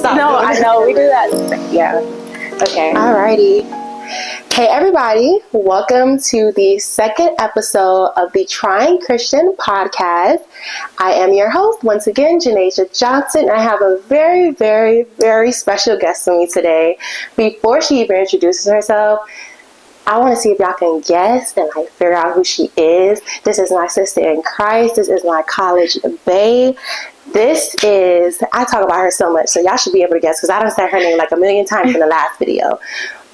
stop. No, I know. We do that. Yeah. Okay. Alrighty. Hey everybody, welcome to the second episode of the Trying Christian podcast. I am your host, once again, Janasia Johnson. I have a very, very, very special guest with me today. Before she even introduces herself, I want to see if y'all can guess and figure out who she is. This is my sister in Christ. This is my college bae. I talk about her so much, so y'all should be able to guess because I done said her name like a million times in the last video.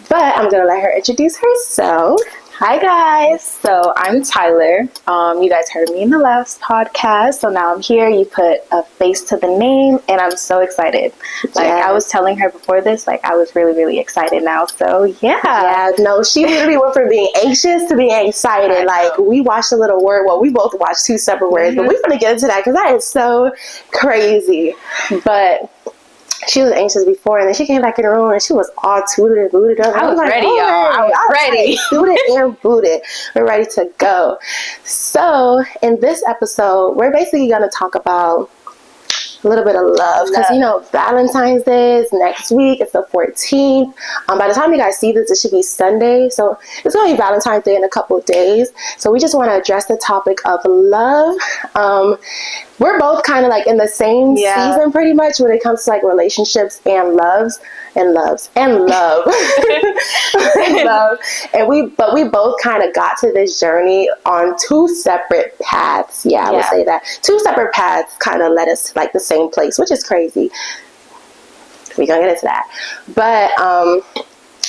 But I'm going to let her introduce herself. Hi, guys. So I'm Tyler. You guys heard me in the last podcast, so now I'm here. You put a face to the name, and I'm so excited. I was telling her before this, I was really, really excited now. So, yeah. Yeah, no, she literally went from being anxious to being excited. We watched a little word. Well, we both watched two separate words, but we're going to get into that because that is so crazy. But she was anxious before, and then she came back in the room, and she was all tooted and booted up. I was ready, y'all. I was ready. Suited and booted. We're ready to go. So, in this episode, we're basically going to talk about a little bit of love. Because, Valentine's Day is next week. It's the 14th. By the time you guys see this, it should be Sunday. So, it's going to be Valentine's Day in a couple of days. So, we just want to address the topic of love. We're both kind of in the same season pretty much when it comes to relationships and love. And we both kind of got to this journey on two separate paths. I would say that. Two separate paths kind of led us to the same place, which is crazy. We're going to get into that. But I'm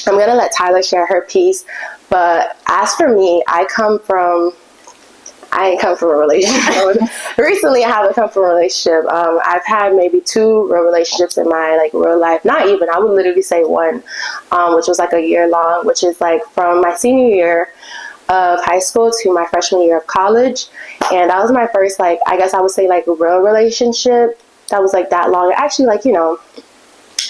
going to let Tyler share her piece. But as for me, I ain't come from a relationship. Recently, I haven't come from a relationship. I've had maybe two real relationships in my real life. Not even. I would literally say one, which was a year long, which is from my senior year of high school to my freshman year of college. And that was my first, I guess I would say real relationship that was that long. Actually,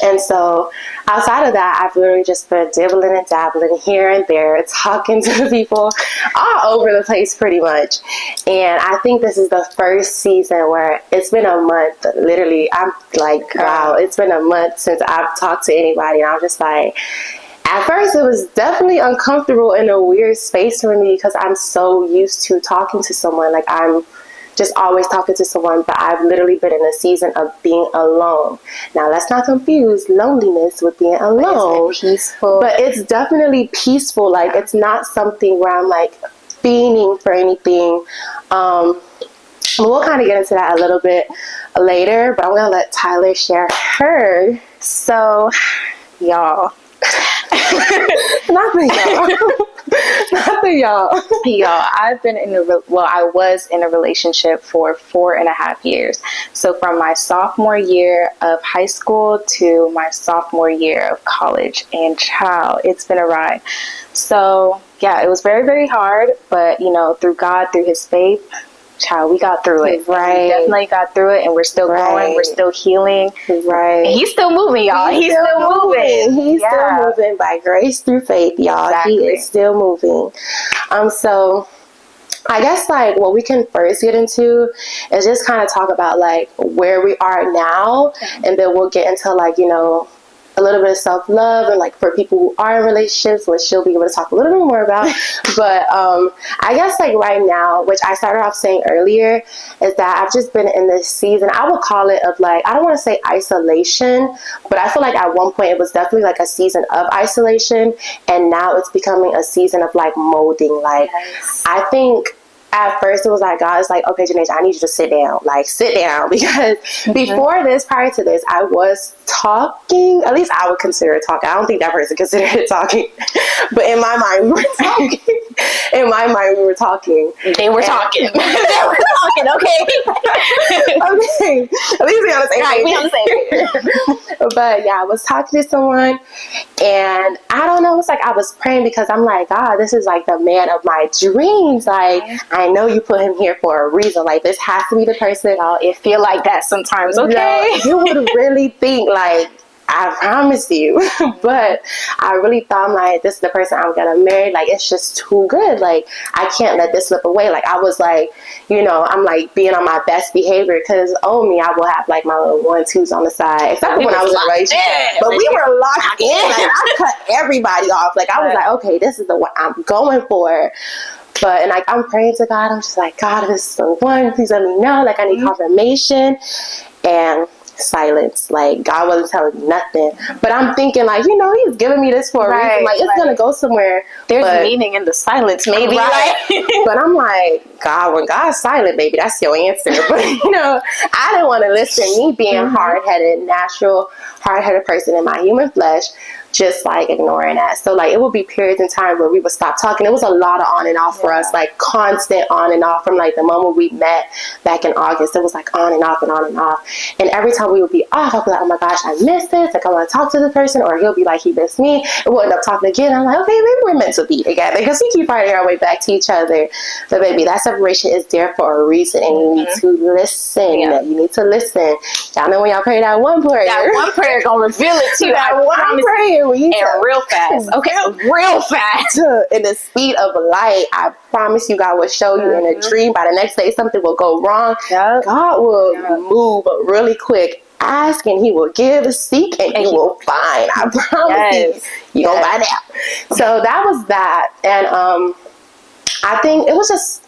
and so outside of that, I've literally just been dibbling and dabbling here and there, talking to people all over the place pretty much. And I think this is the first season where it's been a month. Literally, I'm wow, it's been a month since I've talked to anybody. And I'm just at first it was definitely uncomfortable in a weird space for me because I'm so used to talking to someone. I'm just always talking to someone, but I've literally been in a season of being alone. Now, let's not confuse loneliness with being alone. It's peaceful. But it's definitely peaceful. It's not something where I'm fiending for anything. We'll kind of get into that a little bit later, but I'm going to let Tyler share her. So, y'all. Nothing, y'all. Y'all, I was in a relationship for 4.5 years. So from my sophomore year of high school to my sophomore year of college. And child, it's been a ride. So yeah, it was very, very hard. But, through God, through his faith, child, we got through it. Right. We definitely got through it, and we're still going. We're still healing. Right. And he's still moving, y'all. He's still moving. He's still moving by grace through faith, y'all. Exactly. He is still moving. So I guess what we can first get into is just kind of talk about where we are now, and then we'll get into a little bit of self-love and for people who are in relationships, which she'll be able to talk a little bit more about. But I guess right now, which I started off saying earlier, is that I've just been in this season, I would call it of I don't want to say isolation, but I feel at one point it was definitely a season of isolation, and now it's becoming a season of molding. Yes. I think at first it was God is okay, Janasia, I need you to sit down. Sit down. Because before this, prior to this, I was talking. At least I would consider it talking. I don't think that person considered it talking. But in my mind, we were talking. They were talking. They were talking, okay? Okay. At least we on the same page. We on the same page. But yeah, I was talking to someone, and I don't know, it's I was praying because I'm God, this is the man of my dreams. I know you put him here for a reason. This has to be the person. It feel like that sometimes, okay? You would really think I promise you. But I really thought, I'm like, this is the person I'm gonna marry. Like, it's just too good. Like, I can't let this slip away. Like, I was like, you know, I'm like being on my best behavior because me, I will have like my little 1-2s on the side, except for when I was in a relationship. But we were locked in. Like, I cut everybody off. Like, I was like, okay, this is the one I'm going for. But, and like, I'm praying to God. I'm just like, God, this is the one. Please let me know. Like, I need confirmation. And silence. Like, God wasn't telling me nothing. But I'm thinking, like, you know, he's giving me this for a reason. Like, it's going to go somewhere. There's meaning in the silence, maybe. Right. But I'm like, God, when God's silent, baby, that's your answer. But, you know, I didn't want to listen. Me being hard-headed, natural, hard-headed person in my human flesh, just like ignoring that. So like, it would be periods in time where we would stop talking. It was a lot of on and off for us, like constant on and off from like the moment we met back in August. It was like on and off and on and off. And every time we would be off, I'd be like, oh my gosh, I missed this. Like, I want to talk to the person, or he'll be like, he missed me. And we'll end up talking again. I'm like, okay, maybe we're meant to be together because we keep finding our way back to each other. But baby, that separation is there for a reason, and you need to listen. You need to listen. Y'all know when y'all pray that one prayer. That one prayer gonna reveal it to you. That one prayer. And real fast. Okay, real fast. In the speed of light, I promise you, God will show you in a dream. By the next day, something will go wrong. God will move really quick. Ask and he will give, seek and you will find. I promise you gonna find out. So that was that. And I think it was just,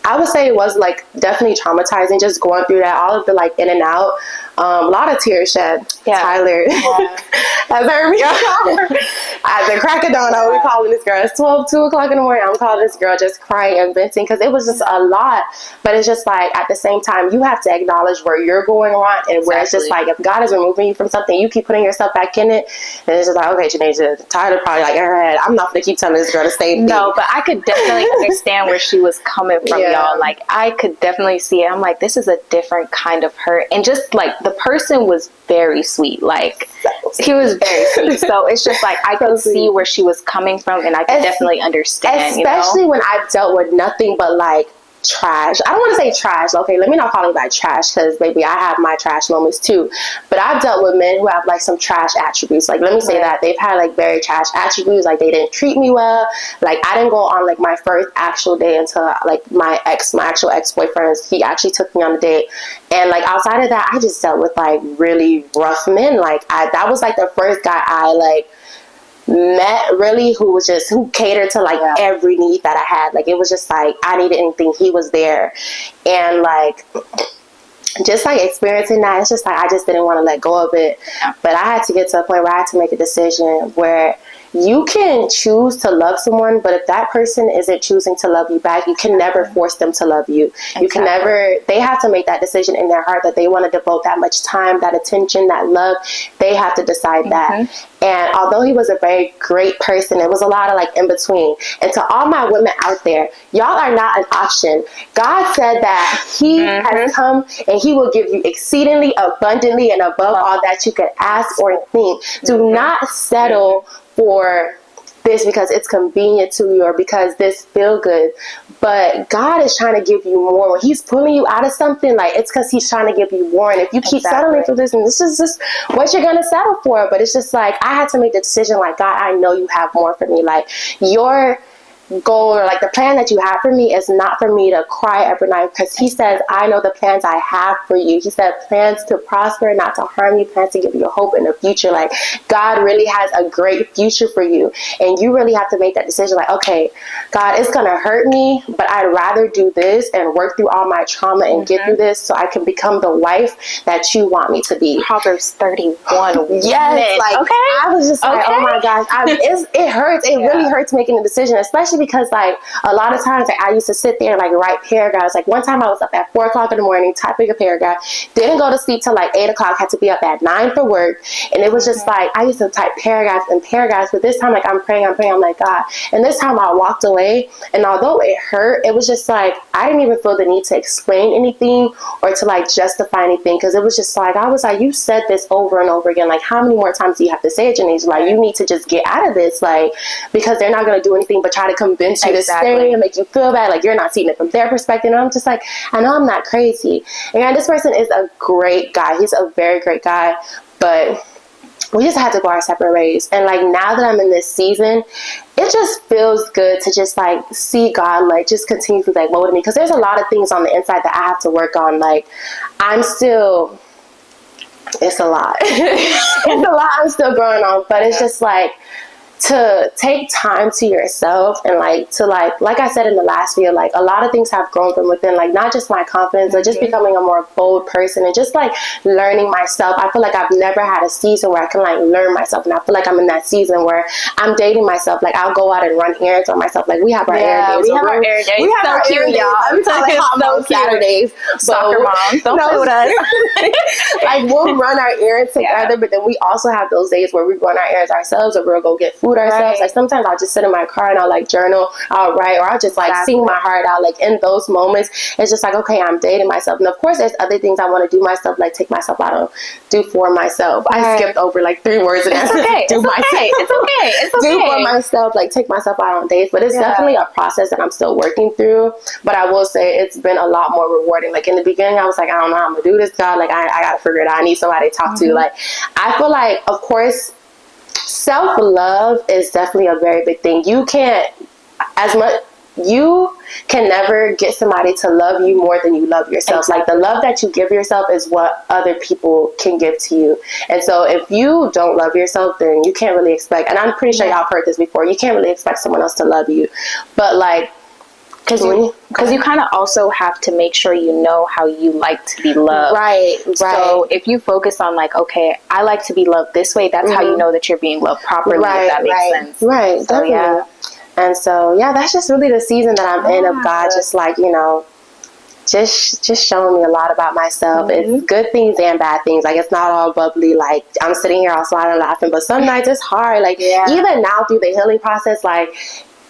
I would say it was like definitely traumatizing just going through that, all of the like in and out. A lot of tears shed. Tyler has heard me at the crack of dawn. I'll be calling this girl. It's 2 o'clock in the morning. I'm calling this girl just crying and venting because it was just a lot. But it's just like at the same time, you have to acknowledge where you're going wrong and where it's just like if God is removing you from something, you keep putting yourself back in it. And it's just like, okay, Janae, Tyler probably like in her head, I'm not going to keep telling this girl the same thing. No, but I could definitely understand where she was coming from, y'all. Like, I could definitely see it. I'm like, this is a different kind of hurt. And just like the person was very sweet. Like, he was very sweet. So it's just like I could see where she was coming from, and I could definitely understand. Especially when I've dealt with nothing but like trash. I don't want to say trash. Okay, let me not call anybody trash because baby, I have my trash moments too. But I've dealt with men who have like some trash attributes. Like, let me say that they've had like very trash attributes. Like, they didn't treat me well. Like, I didn't go on like my first actual date until like my actual ex-boyfriend, he actually took me on a date. And like outside of that, I just dealt with like really rough men. Like, that was like the first guy I like met really who catered to like every need that I had. Like, it was just like I needed anything, he was there. And like just like experiencing that, it's just like I just didn't want to let go of it. But I had to get to a point where I had to make a decision where you can choose to love someone, but if that person isn't choosing to love you back, you can never force them to love you. You can never, they have to make that decision in their heart that they want to devote that much time, that attention, that love. They have to decide that. And although he was a very great person, it was a lot of like in between. And to all my women out there, y'all are not an option. God said that he has come and he will give you exceedingly abundantly and above all that you could ask or think. Do not settle for this because it's convenient to you or because this feel good. But God is trying to give you more. When he's pulling you out of something, like, it's because he's trying to give you more. And if you keep settling for this, and this is just what you're going to settle for. But it's just like, I had to make the decision, like, God, I know you have more for me. Like, your goal or like the plan that you have for me is not for me to cry every night, because he says, I know the plans I have for you. He said plans to prosper, not to harm you, plans to give you hope in the future. Like, God really has a great future for you, and you really have to make that decision, like, okay, God, it's gonna hurt me, but I'd rather do this and work through all my trauma and get through this so I can become the wife that you want me to be. Proverbs 31. Yes, like, I was just like, oh my gosh, it hurts. It really hurts making a decision, especially because like a lot of times like, I used to sit there and like write paragraphs. Like, one time I was up at 4 o'clock in the morning typing a paragraph, didn't go to sleep till like 8 o'clock, had to be up at 9 for work. And it was just like, I used to type paragraphs and paragraphs, but this time like I'm praying, I'm like, God. And this time I walked away, and although it hurt, it was just like I didn't even feel the need to explain anything or to like justify anything, because it was just like, I was like, you said this over and over again, like how many more times do you have to say it, Janae? Like, you need to just get out of this, like, because they're not going to do anything but try to convince you to stay and make you feel bad, like you're not seeing it from their perspective. And I'm just like, I know I'm not crazy. And this person is a great guy. He's a very great guy, but we just had to go our separate ways. And like now that I'm in this season, it just feels good to just like see God like just continue to like mold me, because there's a lot of things on the inside that I have to work on. Like it's a lot. It's a lot I'm still growing on, but it's just like to take time to yourself and like to like I said in the last video, like a lot of things have grown from within, like not just my confidence, but just becoming a more bold person and just like learning myself. I feel like I've never had a season where I can like learn myself, and I feel like I'm in that season where I'm dating myself. Like I'll go out and run errands on myself. Like we have our errand days. We have our errand days. We have so our cute, errand days. y'all. I'm talking hot mom Saturdays. Soccer moms, don't play with us. Like we'll run our errands together, but then we also have those days where we run our errands ourselves, or we'll go get food ourselves. Right. Like sometimes I'll just sit in my car and I'll like journal, I'll write, or I'll just like sing my heart out. Like in those moments, it's just like, okay, I'm dating myself. And of course there's other things I want to do myself, like take myself out and do for myself. Right. I skipped over like 3 words and that's okay. It's okay. Do for myself, like take myself out on dates. But it's definitely a process that I'm still working through. But I will say it's been a lot more rewarding. Like in the beginning I was like, I don't know how I'm gonna do this, God. Like I gotta figure it out. I need somebody to talk to. Like I feel like, of course, self-love is definitely a very big thing. You can never get somebody to love you more than you love yourself. Exactly. Like the love that you give yourself is what other people can give to you. And so if you don't love yourself, then you can't really expect, and I'm pretty sure y'all heard this before, you can't really expect someone else to love you. But like, because you kind of also have to make sure you know how you like to be loved. Right. So if you focus on like, okay, I like to be loved this way, that's how you know that you're being loved properly, if that makes sense. Right, so, definitely. And so, that's just really the season that I'm in, of God just like, just showing me a lot about myself. It's good things and bad things. Like, it's not all bubbly. Like, I'm sitting here all smiling, laughing, but some nights it's hard. Like, even now through the healing process, like,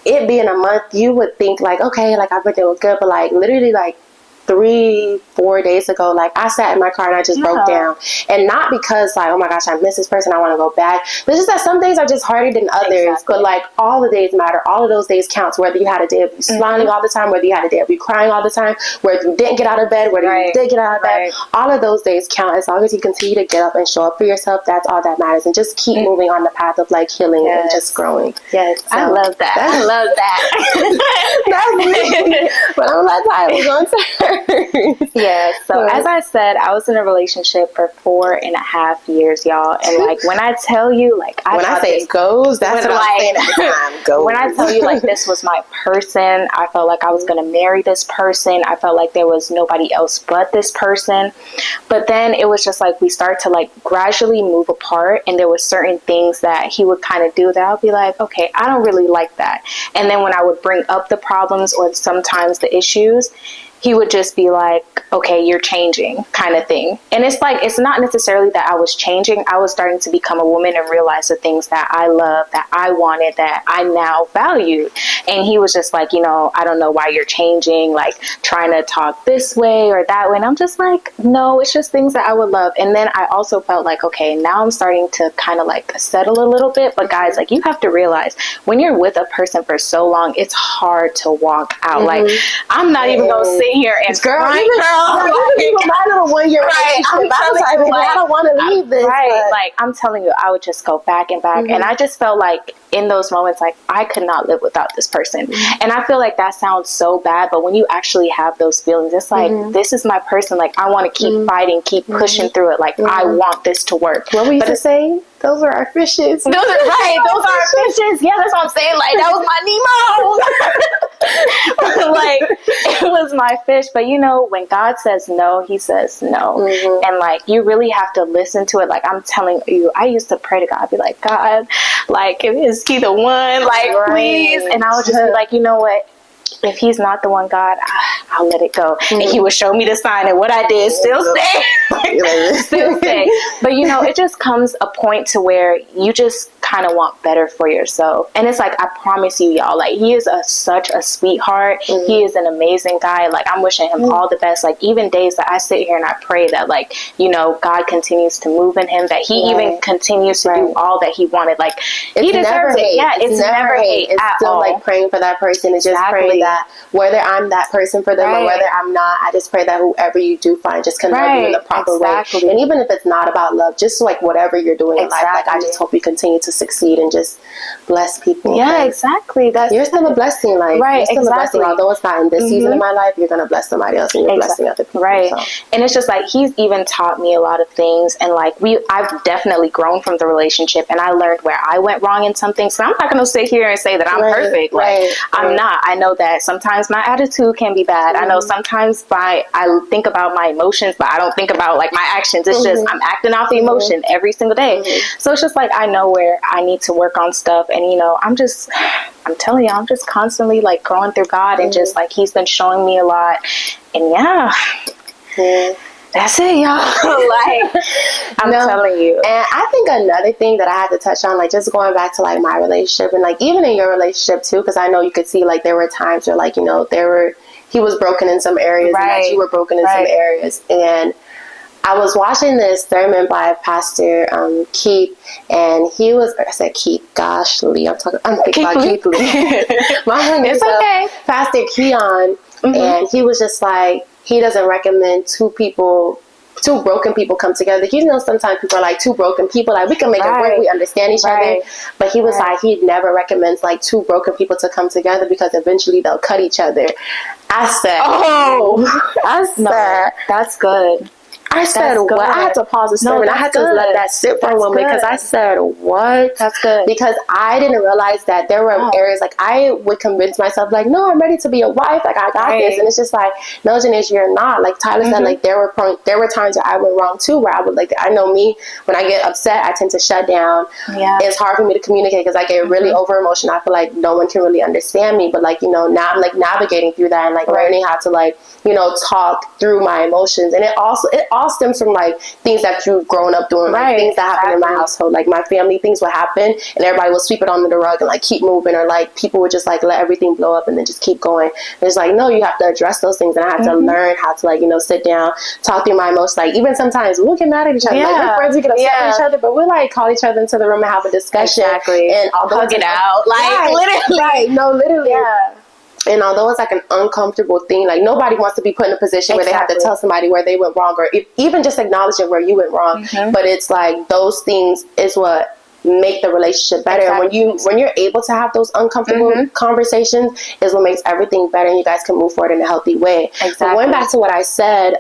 it being a month, you would think like, okay, like I've been doing good, but like literally like 3-4 days ago, like I sat in my car and I just broke down. And not because like, oh my gosh, I miss this person, I want to go back. But it's just that some days are just harder than others. Exactly. But like all the days matter. All of those days counts. Whether you had a day of you smiling all the time, whether you had a day of you crying all the time, whether you didn't get out of bed, whether you did get out of bed, all of those days count. As long as you continue to get up and show up for yourself, that's all that matters. And just keep moving on the path of like healing and just growing. Yes, so, I love that. I love that. That's me. But I'm like, I was on to Yeah, so as I said, I was in a relationship for 4.5 years, y'all. And like when I tell you, like when I say goes, that's what I'm saying every time. Goes. When I tell you like this was my person, I felt like I was gonna marry this person. I felt like there was nobody else but this person. But then it was just like we start to like gradually move apart, and there was certain things that he would kind of do that I'll be like, okay, I don't really like that. And then when I would bring up the problems or sometimes the issues, he would just be like, okay, you're changing, kind of thing. And it's like, it's not necessarily that I was changing. I was starting to become a woman and realize the things that I love, that I wanted, that I now valued. And he was just like, I don't know why you're changing, like trying to talk this way or that way. And I'm just like, no, it's just things that I would love. And then I also felt like, okay, now I'm starting to kind of like settle a little bit. But guys, like you have to realize when you're with a person for so long, it's hard to walk out. Like I'm not even going to sit here and girl, my little 1 year relationship, I don't want to leave this. Like I'm telling you, I would just go back and back, and I just felt like in those moments, like I could not live without this person. And I feel like that sounds so bad, but when you actually have those feelings, it's like this is my person. Like I want to keep fighting, keep pushing through it. Like I want this to work. What were you saying? Those are our fishes. Those are our fishes. Yeah, that's what I'm saying. Like that was my Nemo. Like it was my fish. But when God says no, he says no. And like you really have to listen to it. Like I'm telling you, I used to pray to God. I'd be like, God, like is he the one? Like please. And I would just be like, you know what? If he's not the one, God, I'll let it go. And he would show me the sign, and what I did still stay. Still stay. But it just comes a point to where you just kind of want better for yourself. And it's like, I promise you, y'all, like, he is such a sweetheart. He is an amazing guy. Like, I'm wishing him all the best. Like, even days that I sit here and I pray that, like, you know, God continues to move in him, that he even continues to do all that he wanted. Like, he deserves it. Yeah, it's never hate. It's still all. Like praying for that person and just praying that whether I'm that person for them or whether I'm not, I just pray that whoever you do find just connect you in the proper way. And even if it's not about love, just like whatever you're doing in life, like I just hope you continue to succeed and just bless people. Yeah, exactly. You're still a blessing. Like, you're still a blessing. Although it's not in this season of my life, you're going to bless somebody else and you're blessing other people. Right. So. And it's just like, he's even taught me a lot of things. And like, I've definitely grown from the relationship, and I learned where I went wrong in some things. So I'm not going to sit here and say that I'm perfect. Like, I'm not. I know that sometimes my attitude can be bad. I know sometimes I think about my emotions, but I don't think about like my actions. It's just, I'm acting off the emotion every single day. So it's just like, I know where I need to work on stuff. And, you know, I'm telling you, I'm just constantly like growing through God, and just like, he's been showing me a lot. And that's it, y'all. Like, I'm telling you. And I think another thing that I had to touch on, like, just going back to like my relationship, and like even in your relationship too, because I know you could see like there were times where, like, you know, he was broken in some areas, and that you were broken in some areas. And I was watching this sermon by Pastor Keith, and he was, I said Keith, gosh, Lee, I'm thinking about Keith Lee. It's okay. Pastor Keon, and he was just like, he doesn't recommend two broken people come together. You know, sometimes people are like, two broken people, like, we can make it work, we understand each other. But he was like, he never recommends like two broken people to come together, because eventually they'll cut each other. I said, that's good. I said, what? I had to pause the sermon. I had to let that sit for a moment, because I said, what? That's good. Because I didn't realize that there were areas, like, I would convince myself, like, no, I'm ready to be a wife. Like, I got this. And it's just like, no, Janice, you're not. Like Tyler said, like, there were times where I went wrong too, where I would, like, I know me, when I get upset, I tend to shut down. It's hard for me to communicate, because I get really over emotional. I feel like no one can really understand me. But, like, you know, now I'm, like, navigating through that and, like, learning how to, like, you know, talk through my emotions. And it all stems from like things that you've grown up doing, like things that happen in my household, like my family, things would happen and everybody would sweep it under the rug and like keep moving, or like people would just like let everything blow up and then just keep going. And it's like, no, you have to address those things, and I had to learn how to, like, you know, sit down, talk through my emotions. Like, even sometimes we'll get mad at each other, like we're friends, we get upset with each other, but we'll like call each other into the room and have a discussion, and although hug it out, like literally, and although it's like an uncomfortable thing, like nobody wants to be put in a position where they have to tell somebody where they went wrong, or even just acknowledging where you went wrong. But it's like those things is what make the relationship better. And when you're able to have those uncomfortable conversations is what makes everything better, and you guys can move forward in a healthy way. But going back to what I said,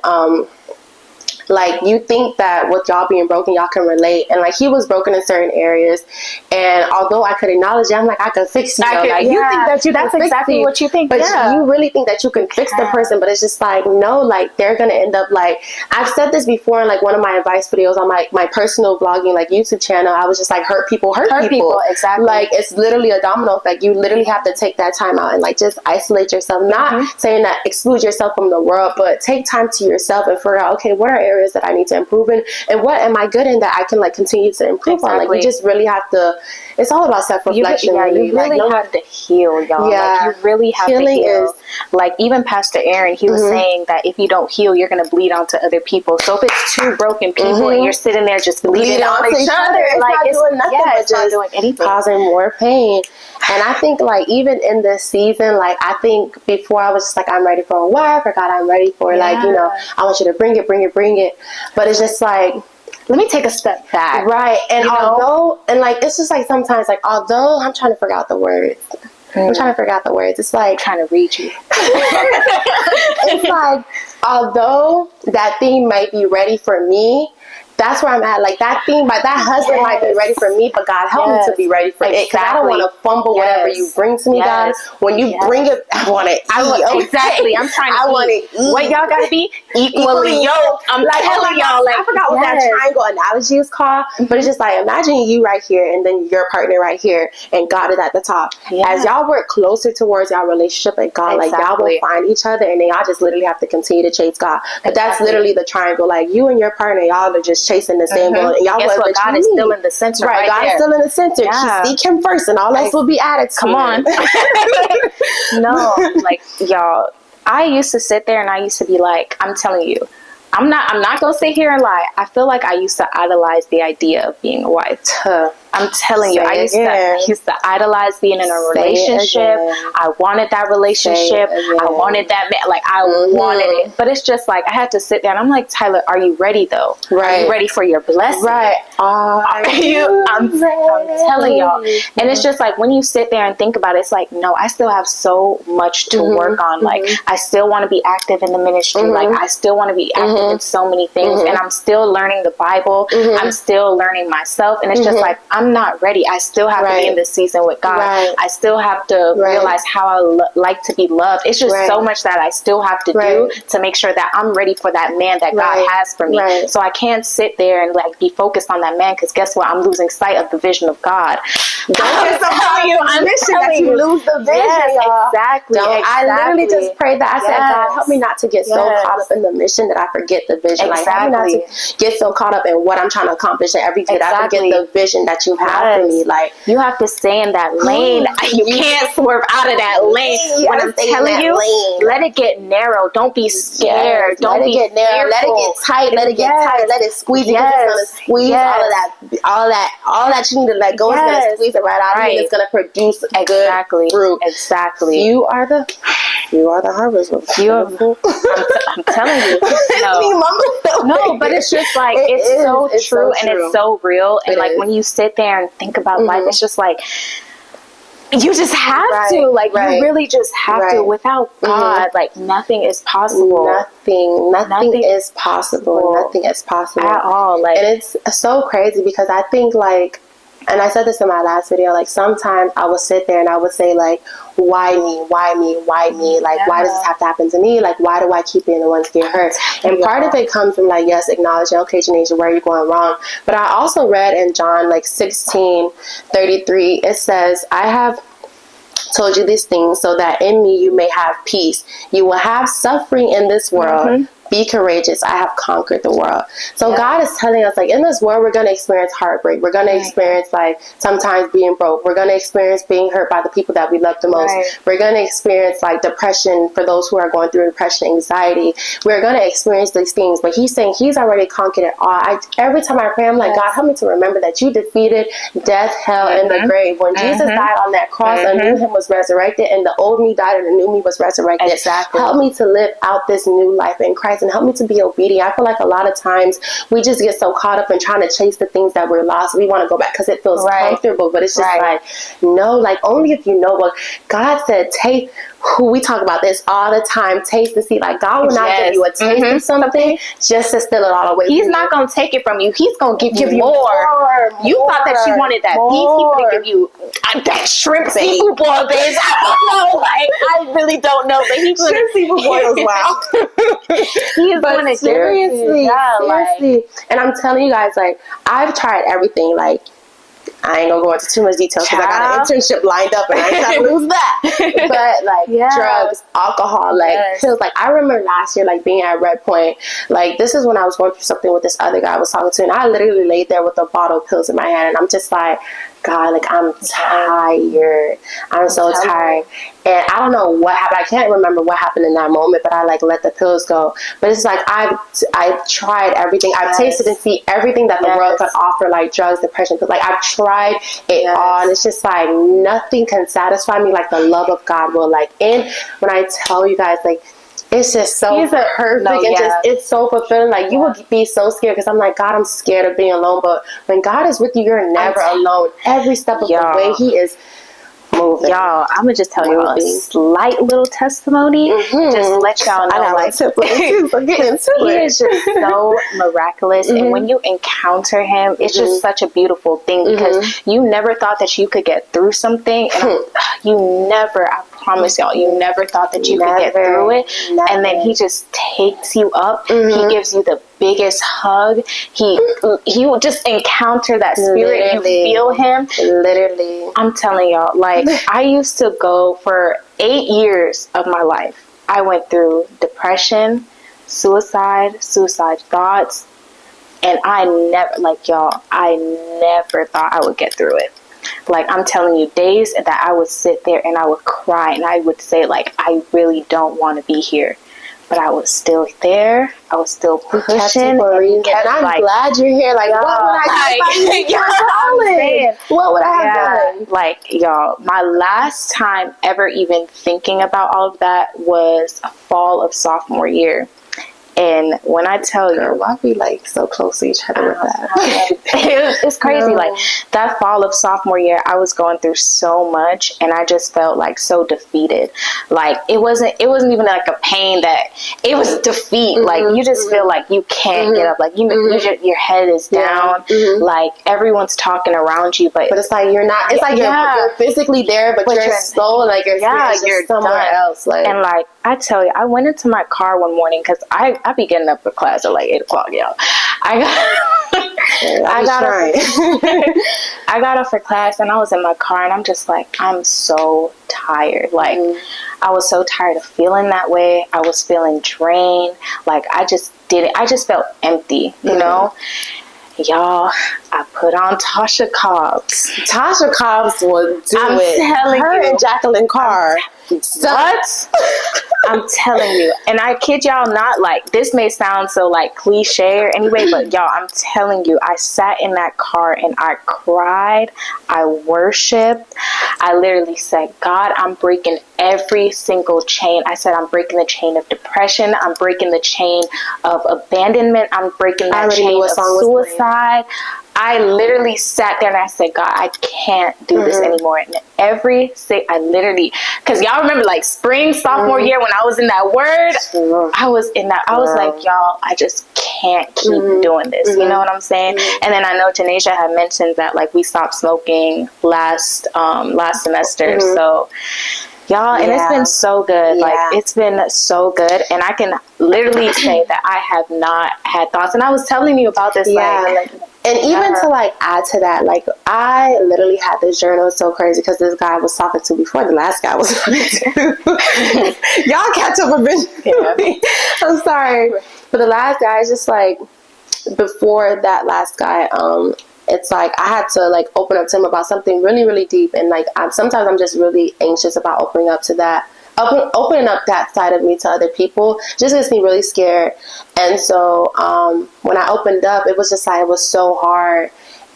like, you think that with y'all being broken, y'all can relate. And, like, he was broken in certain areas. And although I could acknowledge it, I'm like, I could fix you. Like, you think that you That's can exactly fix what you think. But you really think that you can fix the person. But it's just like, no, like, they're going to end up, like, I've said this before in, like, one of my advice videos on my personal vlogging, like, YouTube channel. I was just like, hurt people. Exactly. Like, it's literally a domino effect. You literally have to take that time out and, like, just isolate yourself. Not saying that exclude yourself from the world, but take time to yourself and figure out, okay, what are areas that I need to improve in, and what am I good in that I can, like, continue to improve on. Like, you just really have to, it's all about self-reflection. You really have to heal, y'all. Like, you really have to heal. Like, even Pastor Aaron, he was saying that if you don't heal, you're going to bleed onto other people. So if it's two broken people and you're sitting there just bleeding on each other, it's like, not doing nothing but it's not doing anything, causing more pain. And I think, like, even in this season, like, I think before I was just like, I'm ready for a wife, or God, I'm ready for, like, you know, I want you to bring it. But it's just like, let me take a step back. Right. And and like, it's just like sometimes, like, although I'm trying to figure out the words. It's like, I'm trying to read you. It's like, although that thing might be ready for me, that's where I'm at. Like, that thing, that husband might be ready for me, but God, help me to be ready for it. Because I don't want to fumble whatever you bring to me, God. When you bring it, I want to eat. Exactly. I'm trying to I want to eat. What y'all got to be? Equally yoked. I'm telling y'all. Like, I forgot what that triangle analogy is called, but it's just like, imagine you right here and then your partner right here and God is at the top. As y'all work closer towards y'all relationship and God, like y'all will find each other and then y'all just literally have to continue to chase God. But that's literally the triangle. Like you and your partner, y'all are just chasing the same goal. And y'all guess what? God is still in the center. Right, God is still in the center. Seek him first and all else will be added to Come on. No, like y'all, I used to sit there and I used to be like, I'm telling you, I'm not gonna sit here and lie. I feel like I used to idolize the idea of being a wife. I'm telling you, I used to idolize being in a relationship. I wanted that relationship. I wanted that man. Like I wanted it. But it's just like I had to sit there and I'm like, Tyler, are you ready though? Are you ready for your blessing? Right. I'm telling y'all. And it's just like when you sit there and think about it, it's like, no, I still have so much to work on. Like I still want to be active in the ministry. Like I still want to be active in so many things. And I'm still learning the Bible. I'm still learning myself. And it's just like, I'm not ready. I still have to be in this season with God. I still have to realize how I like to be loved. It's just so much that I still have to do to make sure that I'm ready for that man that God has for me. So I can't sit there and like be focused on that man because guess what? I'm losing sight of the vision of God. I'm telling you, you lose the vision, y'all. Exactly. I literally just prayed that. I said, God, help me not to get so caught up in the mission that I forget the vision. Like, help me not to get so caught up in what I'm trying to accomplish in every day that I forget the vision that you have for me. Like, you have to stay in that lane. You can't swerve out of that lane. When I'm telling you, let it get narrow. Don't be scared. Don't be get narrow. Let it get tight. Let it get tight. Let it squeeze. It's gonna squeeze all that you need to let go. It's gonna squeeze it right out of you. And it's gonna produce good fruit. Exactly. You are the harvest. I'm telling you. No, but it's just like it's so true and it's so real. And like when you sit there and think about life, it's just like you just have to. Like you really just have to. Without God, like nothing is possible. Nothing is possible. Nothing is possible at all. Like, and it's so crazy because I think like, and I said this in my last video, like sometimes I would sit there and I would say like, why me? Why me? Why me? Like, why does this have to happen to me? Like, why do I keep being the one to get hurt? And part of it comes from like, yes, acknowledging, okay, Janasia, where are you going wrong? But I also read in John like 16:33, it says, I have told you these things so that in me you may have peace. You will have suffering in this world. Be courageous. I have conquered the world. So God is telling us, like, in this world, we're going to experience heartbreak. We're going to experience, like, sometimes being broke. We're going to experience being hurt by the people that we love the most. We're going to experience, like, depression for those who are going through depression, anxiety. We're going to experience these things. But he's saying he's already conquered it all. Every time I pray, I'm like, God, help me to remember that you defeated death, hell, and the grave. When Jesus died on that cross, a new him was resurrected, and the old me died, and the new me was resurrected. Help me to live out this new life in Christ. And help me to be obedient. I feel like a lot of times we just get so caught up in trying to chase the things that we're lost. We want to go back because it feels comfortable, but it's just like, no, like only if you know what God said. Take, who we talk about this all the time, taste and see. Like God will not give you a taste of something just to steal it all away. He's not going to take it from you. He's going to give you more. You thought that you wanted that beef. He's going to give you that shrimp seafood boil, bitch. I don't know. Like, I really don't know, but he's going to seafood boils. Wow. He is going to seriously. And I'm telling you guys, like, I've tried everything. Like, I ain't gonna go into too much detail because I got an internship lined up and I ain't trying to lose that. But like drugs, alcohol, like pills. Like I remember last year, like being at Red Point. Like this is when I was going through something with this other guy I was talking to, and I literally laid there with a bottle of pills in my hand, and I'm just like, God, like I'm tired. I'm so tired. And I don't know what happened. I can't remember what happened in that moment, but I like let the pills go. But it's like I've tried everything. I've tasted and seen everything that the world could offer, like drugs, depression. But like I've tried it all, and it's just like nothing can satisfy me like the love of God will. Like when I tell you guys, like it's just so perfect and just it's so fulfilling. Like you would be so scared because I'm like, God, I'm scared of being alone. But when God is with you, you're never alone. Every step of the way, He is moving. Y'all, I'm gonna just tell you a slight little testimony. Just let y'all know. I like to get into He is just so miraculous, and when you encounter Him, it's just such a beautiful thing because you never thought that you could get through something, and you never. I promise y'all, you never thought that you could get through it. Never. And then he just takes you up. He gives you the biggest hug. He will just encounter that spirit. Literally. You feel him. Literally. I'm telling y'all, like, I used to go for 8 years of my life. I went through depression, suicide thoughts, and I never thought I would get through it. Like, I'm telling you, days that I would sit there and I would cry and I would say, like, I really don't want to be here. But I was still there. I was still pushing. And I'm glad you're here. Like, what would I do? What would I have done? Like, y'all, my last time ever even thinking about all of that was fall of sophomore year. And when I tell you, why we like so close to each other with that? It's crazy. Like, that fall of sophomore year, I was going through so much, and I just felt like so defeated. Like, it wasn't even like a pain, that it was defeat. Like, you just feel like you can't get up. Like, your head is down. Like, everyone's talking around you, but it's like you're not. It's like you're physically there, but your soul, like your spirit is just somewhere else. Like, and like, I tell you, I went into my car one morning because I be getting up for class at like 8 o'clock, y'all. I got up for class, and I was in my car, and I'm just like, I'm so tired. Like, I was so tired of feeling that way. I was feeling drained. Like, I just felt empty, you know? Y'all, I put on Tasha Cobbs. Tasha Cobbs will do I'm it. Telling her you, and Jacqueline Carr. What? I'm telling you. And I kid y'all not, like, this may sound so like cliche or anyway, but y'all, I'm telling you, I sat in that car and I cried. I worshiped. I literally said, God, I'm breaking every single chain. I said, I'm breaking the chain of depression. I'm breaking the chain of abandonment. I'm breaking that chain of suicide. I literally sat there and I said, God, I can't do this anymore. And I literally, because y'all remember, like, spring, sophomore year, when I was in that word, I was like, y'all, I just can't keep doing this. You know what I'm saying? And then I know Janasia had mentioned that, like, we stopped smoking last semester. So, y'all, and it's been so good. Like, it's been so good. And I can literally say that I have not had thoughts. And I was telling you about this, and even to, like, add to that, like, I literally had this journal. It's so crazy because this guy I was talking to before the last guy was talking to. Y'all catch up eventually. I'm sorry. But the last guy is just, like, before that last guy, it's like I had to, like, open up to him about something really, really deep. And, like, sometimes I'm just really anxious about opening up to that. Opening up that side of me to other people just gets me really scared. And so when I opened up, it was just like, it was so hard,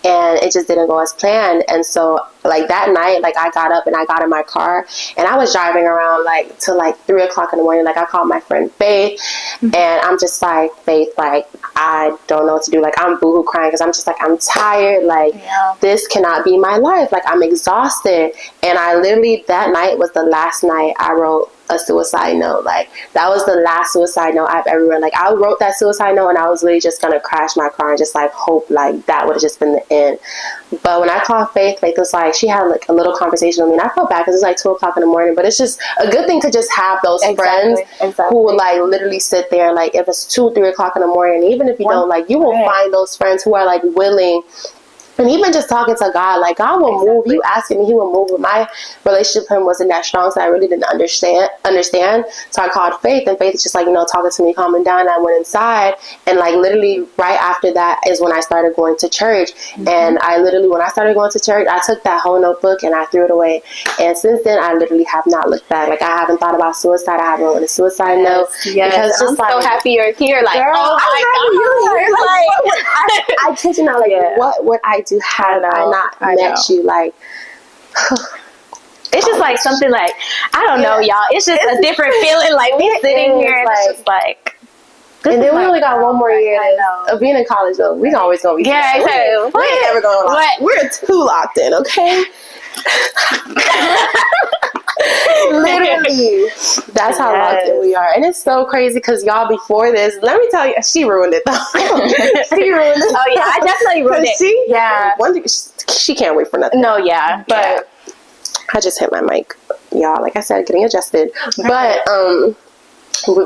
and it just didn't go as planned. And so, like, that night, like, I got up and I got in my car, and I was driving around, like, till like 3 o'clock in the morning. Like, I called my friend Faith, and I'm just like, Faith, like, I don't know what to do. Like, I'm boohoo crying because I'm just like, I'm tired. Like, this cannot be my life. Like, I'm exhausted. And I literally, that night was the last night I wrote a suicide note. Like, that was the last suicide note I've ever written. Like, I wrote that suicide note, and I was really just gonna crash my car and just, like, hope, like, that would have just been the end. But when I called Faith was like, she had, like, a little conversation with me, and I felt bad because it's like 2 o'clock in the morning. But it's just a good thing to just have those friends who would, like, literally sit there, like, if it's 2, 3 o'clock in the morning, and even if you don't, like, you will find those friends who are, like, willing. And even just talking to God, like, God will move. You asking me, he will move. But my relationship with him wasn't that strong, so I really didn't understand. So I called Faith, and Faith is just, like, you know, talking to me, calming down. And I went inside, and, like, literally right after that is when I started going to church. And I literally, when I started going to church, I took that whole notebook and I threw it away. And since then, I literally have not looked back. Like, I haven't thought about suicide. I haven't written a suicide note. Because just, I'm so happy you're here. Like, girl, oh my God. I kid you not, like, what would I do had I not met you? Like, it's just like something, like, I don't know, y'all. It's just a different feeling. Like, we sitting here, and it's just like. And then we only got one more year of being in college, though. We always gonna be. Yeah, exactly. We ain't never going. We're too locked in, okay? Literally, that's how locked in we are. And it's so crazy because y'all, before this, let me tell you, she ruined it though. She ruined it. Oh yeah, I definitely ruined it. She can't wait for nothing. No, yeah, but I just hit my mic, y'all. Like I said, getting adjusted. But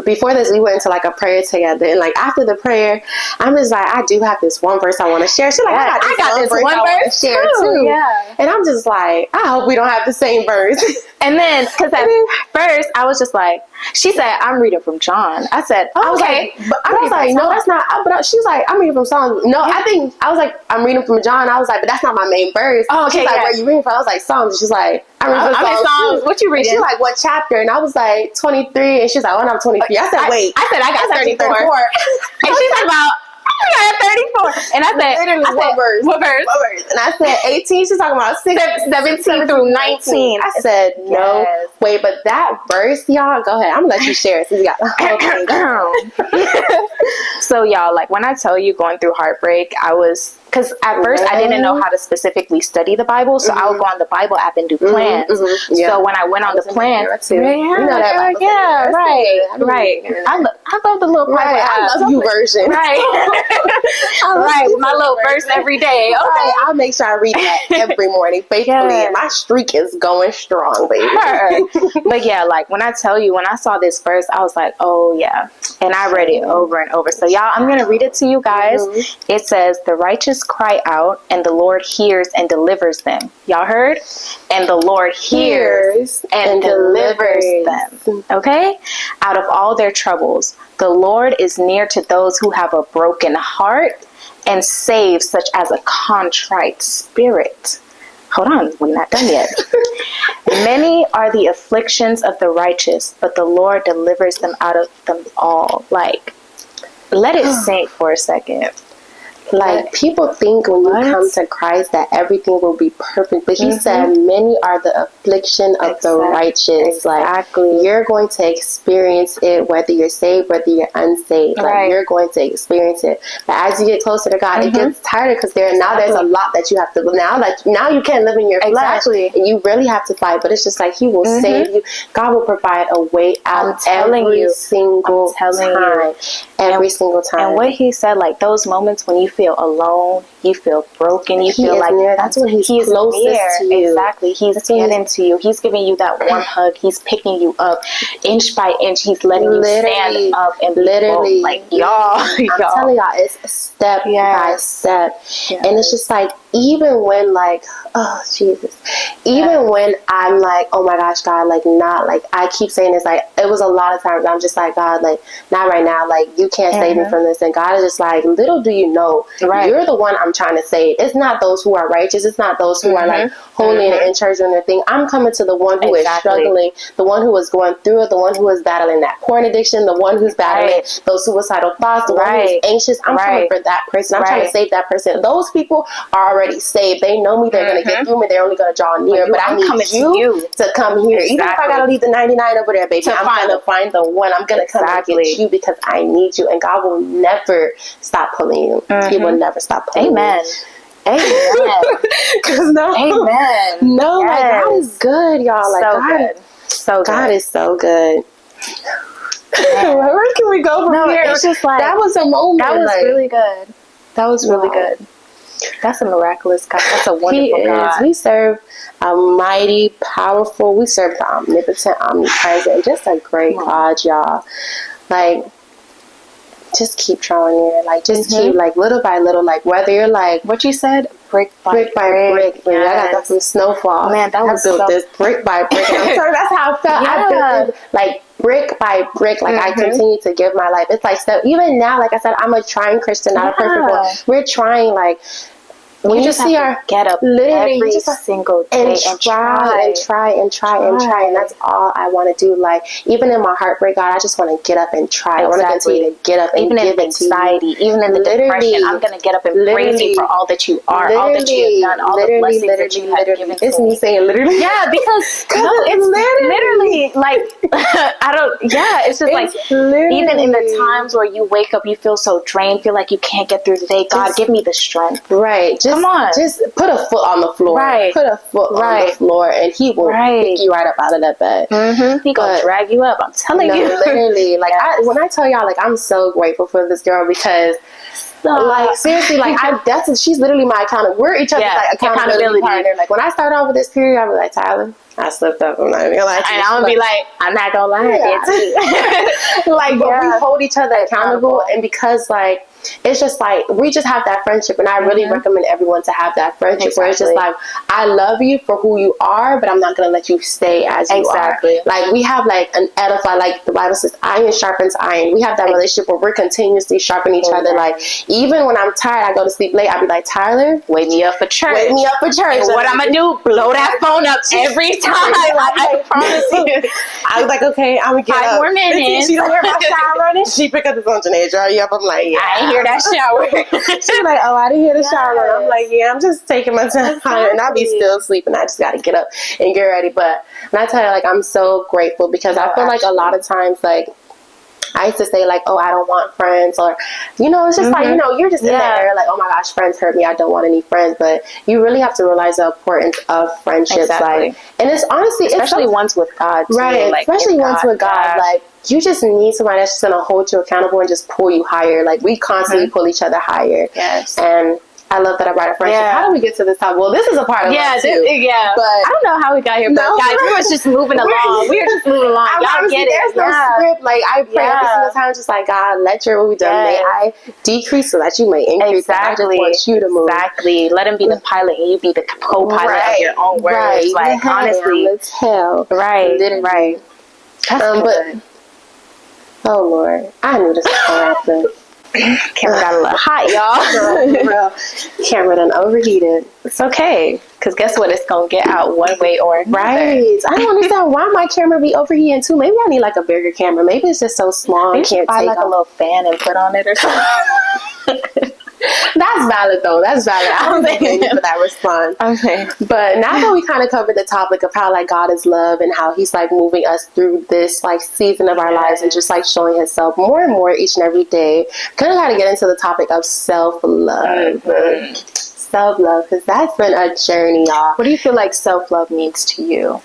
before this, we went into like a prayer together, and like after the prayer, I'm just like, I do have this one verse I want to share. She's like, I got this one verse to share too. Yeah. And I'm just like, I hope we don't have the same verse. And then, because at first I was just like, she said, I'm reading from John. I said, I was okay. like, I was like, no, that's not. But she was like, I'm reading from Psalms. No, I think I was like, I'm reading from John. I was like, but that's not my main verse. Oh, okay. She's like, where you reading from? I was like, Psalms. And she's like, I'm reading from Psalms. What you reading? She's like, what chapter? And I was like, 23. And she's like, oh, no, I'm 23. I said, wait. I said, I got 34. And she's like, about, I got 34. And I said, what verse? What verse? And I said 18. She's talking about 17 through 19. I said, no. Yes. Wait, but that verse, y'all, go ahead. I'm going to let you share it since you got the whole thing. So, y'all, like, when I tell you going through heartbreak, I was... Because at first I didn't know how to specifically study the Bible, so I would go on the Bible app and do plans. Yeah. So when I went on the plan, right. I love the little Bible app. I love you version. Right. My little verse every day. Okay. Right. I'll make sure I read that every morning faithfully, and my streak is going strong, baby. But yeah, like when I tell you, when I saw this verse, I was like, oh yeah. And I read it over and over. So y'all, I'm going to read it to you guys. It says, the righteous cry out, and the Lord hears and delivers them. Y'all heard? And the Lord hears and delivers them. Okay? Out of all their troubles. The Lord is near to those who have a broken heart and saves such as a contrite spirit. Hold on, we're not done yet. Many are the afflictions of the righteous, but the Lord delivers them out of them all. Like, let it sink for a second. Like, people think when you come to Christ that everything will be perfect. But he said, many are the affliction of the righteous. Exactly. Like, you're going to experience it whether you're saved, whether you're unsaved. Like, you're going to experience it. But as you get closer to God, it gets tighter because there's a lot that you have to, now you can't live in your flesh. And you really have to fight. But it's just like, he will save you. God will provide a way out every single time. Every single time. And what he said, like, those moments when you feel alone, you feel broken, you feel like near. That's when he's closest to you. Exactly. He's getting to you. He's giving you that warm hug. He's picking you up inch by inch. He's letting you stand up and literally, like, y'all. I'm telling y'all, it's step by step. And it's just like, even when, like, oh Jesus, even when I'm like, oh my gosh, God, like, not like, I keep saying this, like, it was a lot of times I'm just like, God, like, not right now, like, you can't save me from this. And God is just like, little do you know, you're the one I'm trying to save. It's not those who are righteous. It's not those who are like holy and in church doing their thing. I'm coming to the one who is struggling, the one who is going through it, the one who is battling that porn addiction, the one who's battling those suicidal thoughts, the one who's anxious. I'm coming for that person. I'm trying to save that person. Those people are already saved. They know me. They're going to get through me. They're only going to draw near. But I need you to come here. Even if I got to leave the 99 over there, baby, I'm going to find the one. I'm going to come and get you because I need you. And God will never stop pulling you. He will never stop pulling you. Amen. Because like, God is good, y'all. Like, God is so good. Where can we go from here? It's just like, that was a moment. That was really good. That was really good. That's a miraculous God. That's a wonderful God. We serve a mighty, powerful. We serve the omnipotent, omnipresent. Just a great God, y'all. Like, just keep drawing near. Like, just keep, like, little by little. Like, whether you're like, what you said, brick by brick. Yes. I got that from Snowfall. Man, that was built this brick by brick. I'm sorry, that's how I felt. I built this, like, brick by brick. Like, I continue to give my life. It's like, so even now, like I said, I'm a trying Christian, not a perfect one. We're trying, like, when you see our get up every single day and try, and that's all I want to do. Like, even in my heartbreak, God, I just want to get up and try. I want to continue to get up and even in the anxiety, even in the depression, I'm going to get up and praise you for all that you are, all that you have done, all the blessings that you have given to me. It's me saying literally. Yeah, because it's literally like, I don't, it's just like, even in the times where you wake up, you feel so drained, feel like you can't get through the day. God, give me the strength. Right. Come on. Just put a foot on the floor. Right. Put a foot on the floor and he will pick you right up out of that bed. He gonna drag you up. I'm telling you. Literally. Like, when I tell y'all, like, I'm so grateful for this girl because, like, seriously, like, she's literally my accountability. We're each other's like accountability partner. Like, when I start off with this period, I'll be like, Tyler, I slipped up. I'm not even gonna lie. And I'm gonna be like, I'm not gonna lie, I did too. Like, but we hold each other accountable, and because like it's just like we just have that friendship, and I really recommend everyone to have that friendship where it's just like, I love you for who you are, but I'm not gonna let you stay as you are. Like we have like an edify, like the Bible says, iron sharpens iron. We have that relationship where we're continuously sharpening each other. Like even when I'm tired, I go to sleep late, I'll be like, Tyler, wake me up for church. Wake me up for church. And what I'm gonna do? Blow that phone up every time. Like I promise you. I was like, okay, I'm gonna get 5 more minutes. She don't hear my shower running. She pick up the phone, Janae, are you up? I'm like, yeah. I ain't hear that shower. She's like, oh, I didn't hear the shower running. I'm like, yeah, I'm just taking my time, and I'll be still sleeping. I just gotta get up and get ready. But and I tell you, like, I'm so grateful because I feel like a lot of times, like, I used to say like, oh, I don't want friends, or, you know, it's just like, you know, you're just in there like, oh my gosh, friends hurt me, I don't want any friends. But you really have to realize the importance of friendships. Like, and it's honestly, especially ones with God too, right? Like, especially ones with God. Like, you just need somebody that's just gonna hold you accountable and just pull you higher. Like, we constantly pull each other higher. And I love that about a friendship. How do we get to this topic? Well, this is a part of it too. But I don't know how we got here, but guys, we were just moving along. We were just moving along. Y'all get it. There's no script. Like, I pray every single time, just like, God, let your will be done. May I decrease so that you may increase. Exactly. I want you to move. Exactly. Let him be the pilot and you be the co-pilot of your own words. Like, honestly. Let's hell. Right. That's good. Oh, Lord. I knew this was going to happen. Camera got a little hot, y'all. Camera done overheated. It's okay, because guess what? It's gonna get out one way or another. Right. I don't understand why my camera be overheating too. Maybe I need like a bigger camera. Maybe it's just so small. You should buy like a little fan and put on it or something. That's valid though. That's valid. I don't think you for that response. Okay. But now that we kind of covered the topic of how like God is love and how he's like moving us through this like season of our lives and just like showing himself more and more each and every day, kind of got to get into the topic of self-love. Self-love, because that's been a journey, y'all. What do you feel like self-love means to you?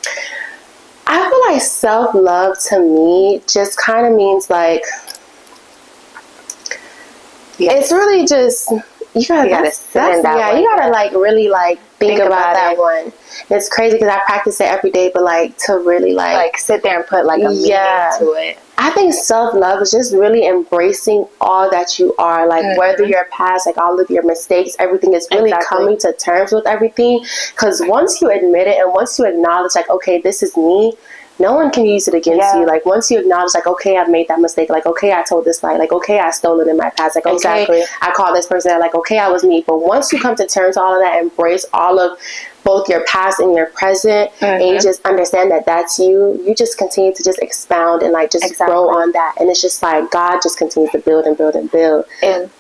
I feel like self-love to me just kind of means like, it's really just you gotta sit in that one. You gotta like really like think about that one. It's crazy because I practice it every day, but like to really like sit there and put like a meaning to it. I think self-love is just really embracing all that you are, like whether your past, like all of your mistakes, everything is really coming to terms with everything. Because once you admit it and once you acknowledge like, okay, this is me, no one can use it against you. Like, once you acknowledge, like, okay, I've made that mistake. Like, okay, I told this lie. Like, okay, I stole it in my past. Like, okay, I called this person out. Like, okay, I was me. But once you come to terms with all of that, embrace all of both your past and your present, and you just understand that that's you, you just continue to just expound and, like, just grow on that. And it's just like God just continues to build and build and build. And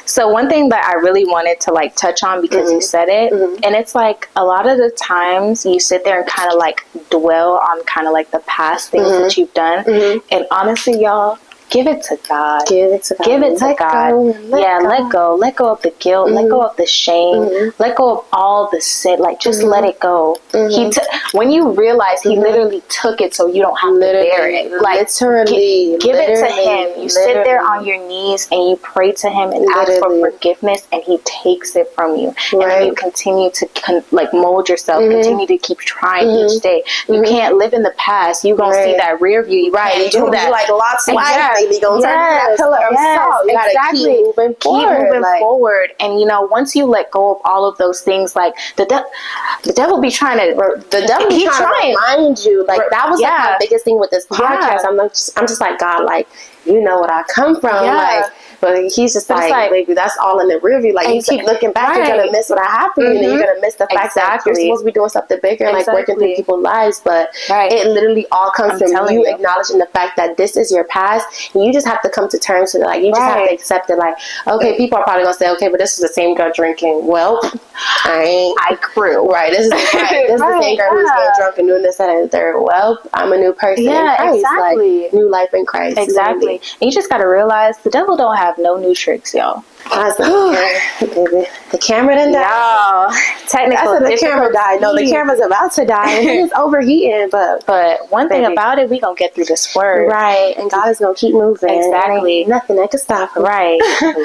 so one thing that I really wanted to like touch on, because you said it, and it's like a lot of the times you sit there and kind of like dwell on kind of like the past things that you've done, and honestly, y'all, give it to God. Give it to God. Give it to God. Let go. Let go of the guilt. Let go of the shame. Let go of all the sin. Like, just let it go. When you realize he literally took it so you don't have to bear it. Like, literally. Give it to him. You sit there on your knees and you pray to him and ask for forgiveness, and he takes it from you. And then you continue to like mold yourself. Continue to keep trying each day. You can't live in the past. You're going to see that rear view. You can't do that. Like lots of You're gonna turn that pillar of salt. You gotta keep moving forward. And you know, once you let go of all of those things, like the devil be trying to remind you. Like, that was like my biggest thing with this podcast. I'm just like, God, like, you know what I come from. Like, but he's just like, baby, that's all in the rear view. Like, you keep looking back, you're gonna miss what I have for you, and you're gonna miss the fact that you're supposed to be doing something bigger, like working through people's lives. But it literally all comes from you acknowledging the fact that this is your past, and you just have to come to terms with it. Like, you just have to accept it. Like, okay, people are probably gonna say, okay, but this is the same girl drinking. Well, I grew. Right. This is the same girl who's getting drunk and doing this, that, and the third. Well, I'm a new person in Christ. Like, new life in Christ. Exactly. And you just gotta realize the devil don't have have no new tricks, y'all. I was like, baby, the camera done died. Y'all, technical the camera died. No, the camera's about to die. And it's overheating, but one thing about it, we gonna get through this word. Right. And God is gonna keep moving. Exactly. Nothing that can stop him. Right.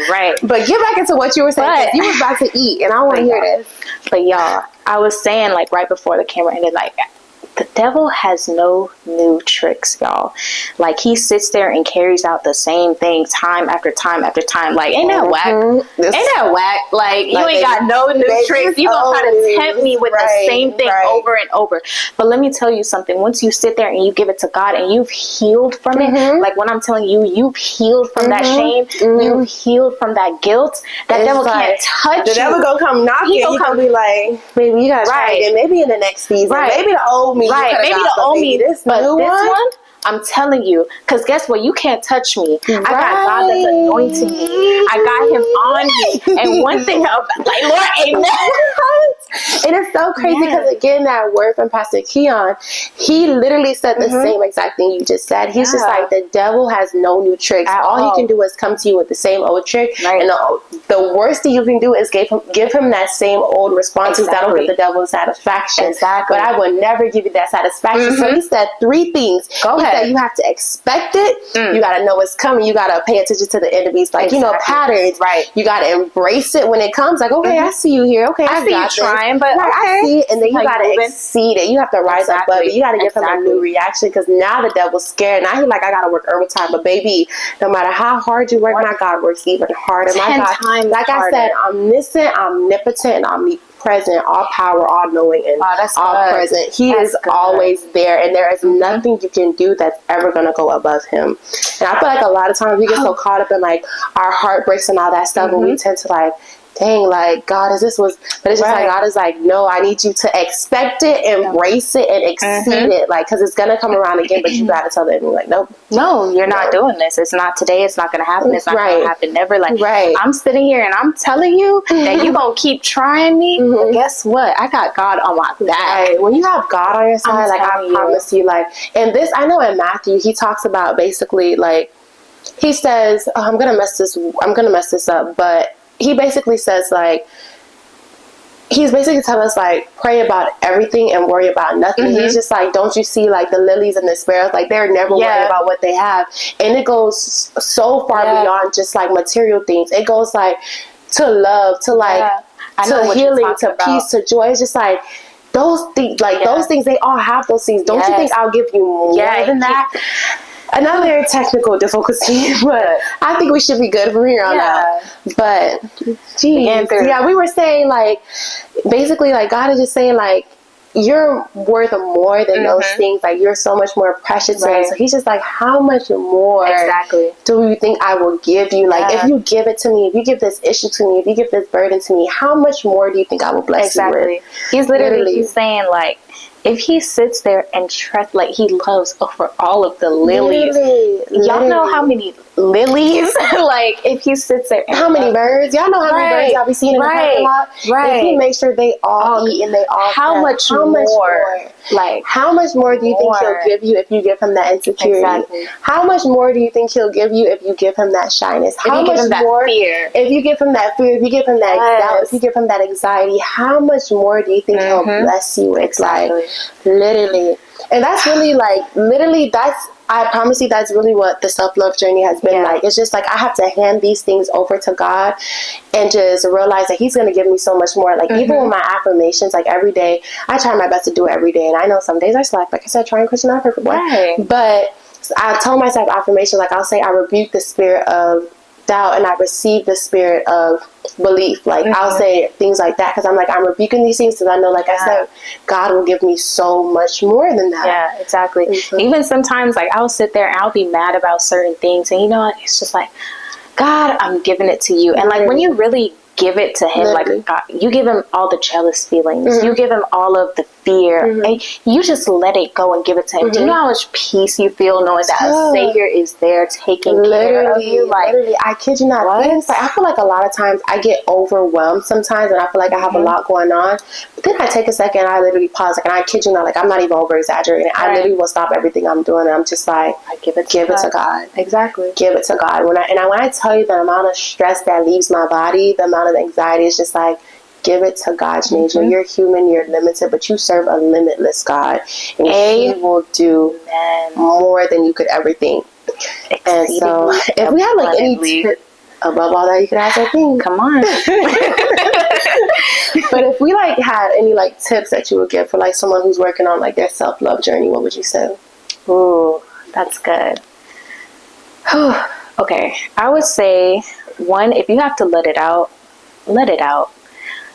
Right. But get back into what you were saying. You was about to eat, and I want to hear this. But y'all, I was saying, like, right before the camera ended, like, the devil has no new tricks, y'all. Like, he sits there and carries out the same thing time after time after time. Like, ain't that whack? Ain't that whack? Like, you ain't got no new tricks. You gonna try to tempt me with the same thing over and over. But let me tell you something. Once you sit there and you give it to God and you've healed from it, like when I'm telling you, you've healed from that shame, you've healed from that guilt, that devil can't touch you. The devil gonna come knocking. He gonna be like, baby, you gotta try again. Maybe in the next season. Maybe the old me. Right, maybe the old me, but this one, I'm telling you, because guess what? You can't touch me. I got God that's anointing me. I got him on me. And one thing about, like, Lord, amen. And it's so crazy because, again, that word from Pastor Keon, he literally said the same exact thing you just said. He's just like, the devil has no new tricks. All he can do is come to you with the same old trick. Right. And the worst thing you can do is give him that same old responses that'll give the devil satisfaction. Exactly. But I will never give you that satisfaction. So he said 3 things. Go ahead. You have to expect it. You got to know it's coming. You got to pay attention to the enemies, like, you know, patterns. Right. You got to embrace it when it comes. Like, okay, I see you here. Okay, I see you trying, but I see it. And then you got to exceed it. You have to rise above it. You got to give him a new reaction, because now the devil's scared. Now he's like, I got to work overtime. But baby, no matter how hard you work, my God works even harder. My God, like I said, omniscient, omnipotent, and omnipresent, all power, all knowing, and all present. He is always there, and there is nothing you can do that's ever going to go above him. And I feel like a lot of times we get so caught up in, like, our heartbreaks and all that stuff, and we tend to, like, dang, like, God, but it's just like, God is like, no, I need you to expect it, embrace it, and exceed it, like, because it's gonna come around again, but you gotta tell them, like, nope, no, you're not doing this. It's not today. It's not gonna happen. It's not gonna happen never. Like, I'm sitting here and I'm telling you that you gonna keep trying me. But guess what? I got God on my back. When you have God on your side, like, I promise you, like, and this, I know in Matthew, he talks about basically, like, he says, oh, I'm gonna mess this up, but he basically says, like, he's basically telling us, like, pray about everything and worry about nothing. He's just like, don't you see, like, the lilies and the sparrows, like, they're never worried about what they have. And it goes so far beyond just, like, material things. It goes, like, to love, to, like, to healing, to peace, to joy. It's just like, those things, like, those things, they all have those things. Don't you think I'll give you more than that? Another technical difficulty, but I think we should be good from here on out. But, geez, we were saying, like, basically, like, God is just saying, like, you're worth more than those things. Like, you're so much more precious to him. So he's just like, how much more do you think I will give you? Like, if you give it to me, if you give this issue to me, if you give this burden to me, how much more do you think I will bless you with? He's literally saying, like, if he sits there and trusts, like, he loves over all of the lilies. Y'all know how many lilies? Like, if he sits there and how many birds? Y'all know how many birds y'all be seeing in the parking lot? If he makes sure they all eat and they all how much more? Like, how much more do you think he'll give you if you give him that insecurity? How much more do you think he'll give you if you give him that shyness? How much more if you give him that fear, if you give him that doubt, if you give him that anxiety, how much more do you think he'll bless you with? Like, literally. And that's really, like, I promise you, that's really what the self-love journey has been like. It's just like, I have to hand these things over to God and just realize that he's going to give me so much more. Like, even with my affirmations, like, every day, I try my best to do it every day. And I know some days I slack. Like I said, trying Christian not perfect way. But I told myself affirmations, like, I'll say, I rebuke the spirit of doubt and I receive the spirit of belief. Like, I'll say things like that because I'm like, I'm rebuking these things because I know, like I said, God will give me so much more than that. Yeah, exactly. Even sometimes, like, I'll sit there and I'll be mad about certain things, and you know what, it's just like, God, I'm giving it to you. And like, when you really give it to him. Literally. Like God, you give him all the jealous feelings, you give him all of the fear, and you just let it go and give it to him. Do you know how much peace you feel knowing that a Savior is there taking care of you? Like, literally, I kid you not. Things, like, I feel like a lot of times I get overwhelmed sometimes, and I feel like I have a lot going on. But then I take a second, and I literally pause, like, and I kid you not, like, I'm not even over exaggerating. I literally will stop everything I'm doing, and I'm just like, I give it to God. Exactly. Give it to God. When I tell you the amount of stress that leaves my body, the amount of anxiety, is just like, give it to God's nature. You're human, you're limited, but you serve a limitless God, and He will do more than you could ever think. And so, if we have like any tip above all that, you could ask our thing. Come on. But if we like had any like tips that you would give for like someone who's working on like their self-love journey, what would you say? Ooh, that's good. Okay, I would say, one, if you have to let it out, let it out.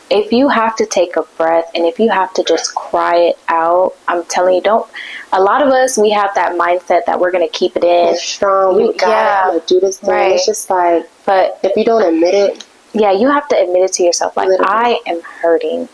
If you have to take a breath and if you have to just cry it out, I'm telling you, a lot of us, we have that mindset that we're going to keep it in. It's strong. I'm going to do this thing. Right. It's just like, but if you don't admit it. Yeah, you have to admit it to yourself. Like, literally. I am hurting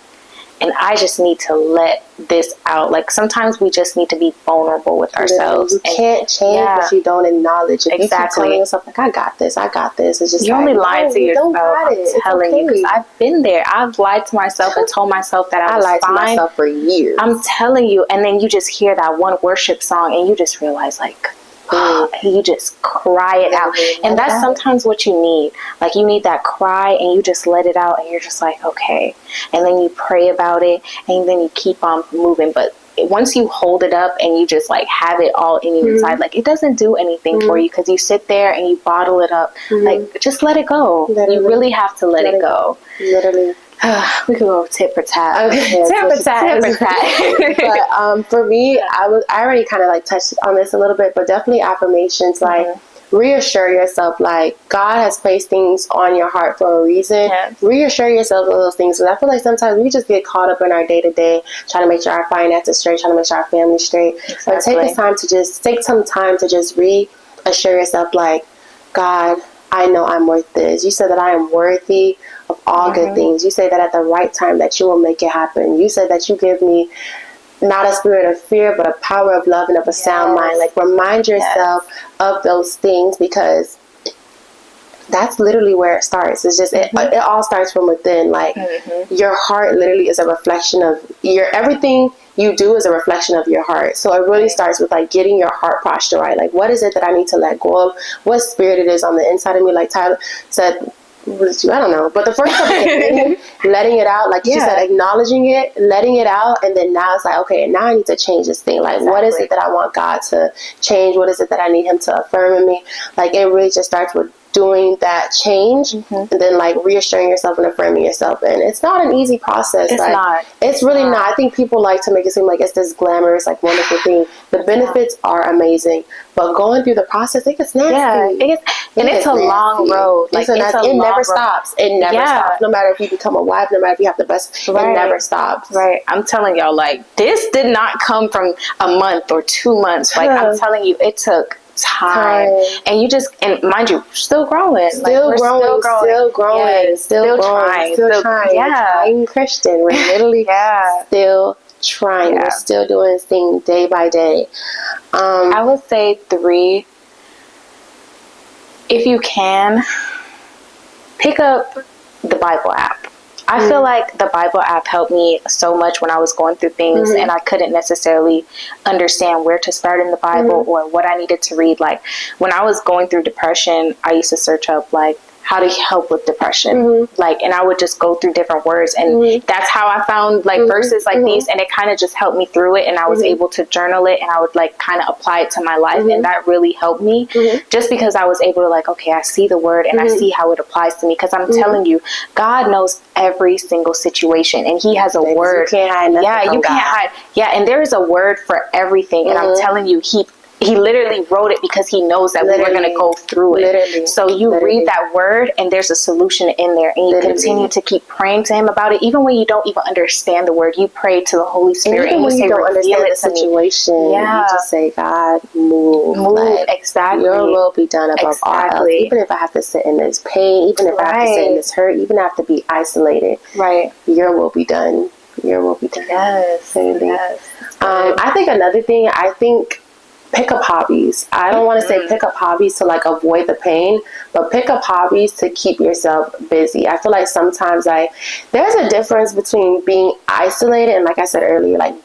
and I just need to let this out. Like, sometimes we just need to be vulnerable with ourselves. You can't change what you don't acknowledge. If you keep telling yourself, like, I got this, it's just you're like, only lying to yourself. I'm telling you, because I've been there. I've lied to myself and told myself that I was lied fine. to myself for years. I'm telling you. And then you just hear that one worship song and you just realize, like, you just cry it out. And that's sometimes what you need. Like, you need that cry and you just let it out and you're just like, okay. And then you pray about it and then you keep on moving. But once you hold it up and you just like have it all in your inside, like, it doesn't do anything for you because you sit there and you bottle it up. Like, just let it go. You really have to let it go. Literally. We could go tit for tat. Okay, tit for tat. But for me, I already kind of like touched on this a little bit, but definitely affirmations, like reassure yourself, like, God has placed things on your heart for a reason. Reassure yourself of those things. Because I feel like sometimes we just get caught up in our day to day, trying to make sure our finances straight, trying to make sure our family's straight. But take some time to just reassure yourself, like, God, I know I'm worth this. You said that I am worthy of all good things. You say that at the right time that you will make it happen. You said that you give me not a spirit of fear, but a power of love and of a sound mind. Like, remind yourself of those things, because that's literally where it starts. It's just, it all starts from within. Like, your heart literally is a reflection of everything you do is a reflection of your heart. So it really starts with like getting your heart posture right. Like, what is it that I need to let go of? What spirit it is on the inside of me? Like Tyler said, I don't know. But the first step is letting it out. Like you said, acknowledging it, letting it out. And then now it's like, okay, now I need to change this thing. Like, what is it that I want God to change? What is it that I need Him to affirm in me? Like, it really just starts with doing that change and then like reassuring yourself and affirming yourself. And it's not an easy process. It's like, not. It's really not. I think people like to make it seem like it's this glamorous, like, wonderful thing. The benefits are amazing, but going through the process, it gets nasty. Yeah, it's a long road. Like, it never stops. It never stops. No matter if you become a wife, no matter if you have the best, it never stops. Right. I'm telling y'all, like, this did not come from a month or 2 months. Like, I'm telling you, it took time. And you just, and mind you, still growing. Still growing. Trying Christian. We're literally still trying. We're still doing this thing day by day. I would say 3, if you can, pick up the Bible app. I feel like the Bible app helped me so much when I was going through things and I couldn't necessarily understand where to start in the Bible or what I needed to read. Like, when I was going through depression, I used to search up, like, how to help with depression. Like, and I would just go through different words, and that's how I found like verses like these, and it kind of just helped me through it, and I was able to journal it, and I would like kind of apply it to my life, and that really helped me just because I was able to, like, okay, I see the word and I see how it applies to me, because I'm telling you, God knows every single situation, and He has a word. You can't hide nothing. You can't hide. And there is a word for everything, and I'm telling you, he literally wrote it because he knows that we were going to go through it. Literally. So you read that word and there's a solution in there, and you continue to keep praying to him about it. Even when you don't even understand the word, you pray to the Holy Spirit. And even when you don't understand the situation, you just say, God, move. Like, exactly. Your will be done above all else. Even if I have to sit in this pain, even if I have to sit in this hurt, even if I have to be isolated, your will be done. Your will be done. Yes. Yes. I think another thing, pick up hobbies. I don't want to say pick up hobbies to like avoid the pain, but pick up hobbies to keep yourself busy. I feel like sometimes there's a difference between being isolated and, like I said earlier, like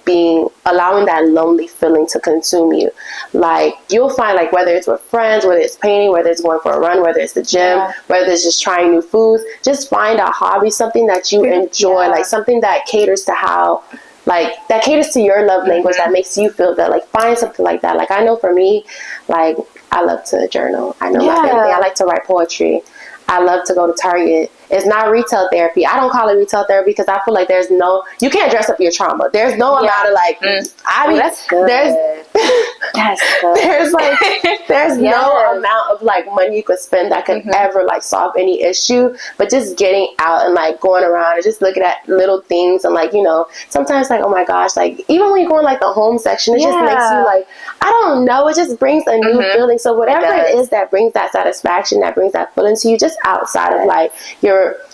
allowing that lonely feeling to consume you. Like you'll find, like, whether it's with friends, whether it's painting, whether it's going for a run, whether it's the gym, whether it's just trying new foods, just find a hobby, something that you enjoy, like something that caters to that caters to your love language, that makes you feel good. Like, find something like that. Like, I know for me, like, I love to journal. I know my family. I like to write poetry. I love to go to Target. It's not retail therapy. I don't call it retail therapy because I feel like you can't dress up your trauma. There's no amount of like, that's good. There's no amount of like money you could spend that could ever like solve any issue. But just getting out and like going around and just looking at little things and like, sometimes like, oh my gosh, like even when you go in like the home section, it just makes you like, I don't know, it just brings a new feeling. So whatever it is that brings that satisfaction, that brings that feeling to you, just outside of like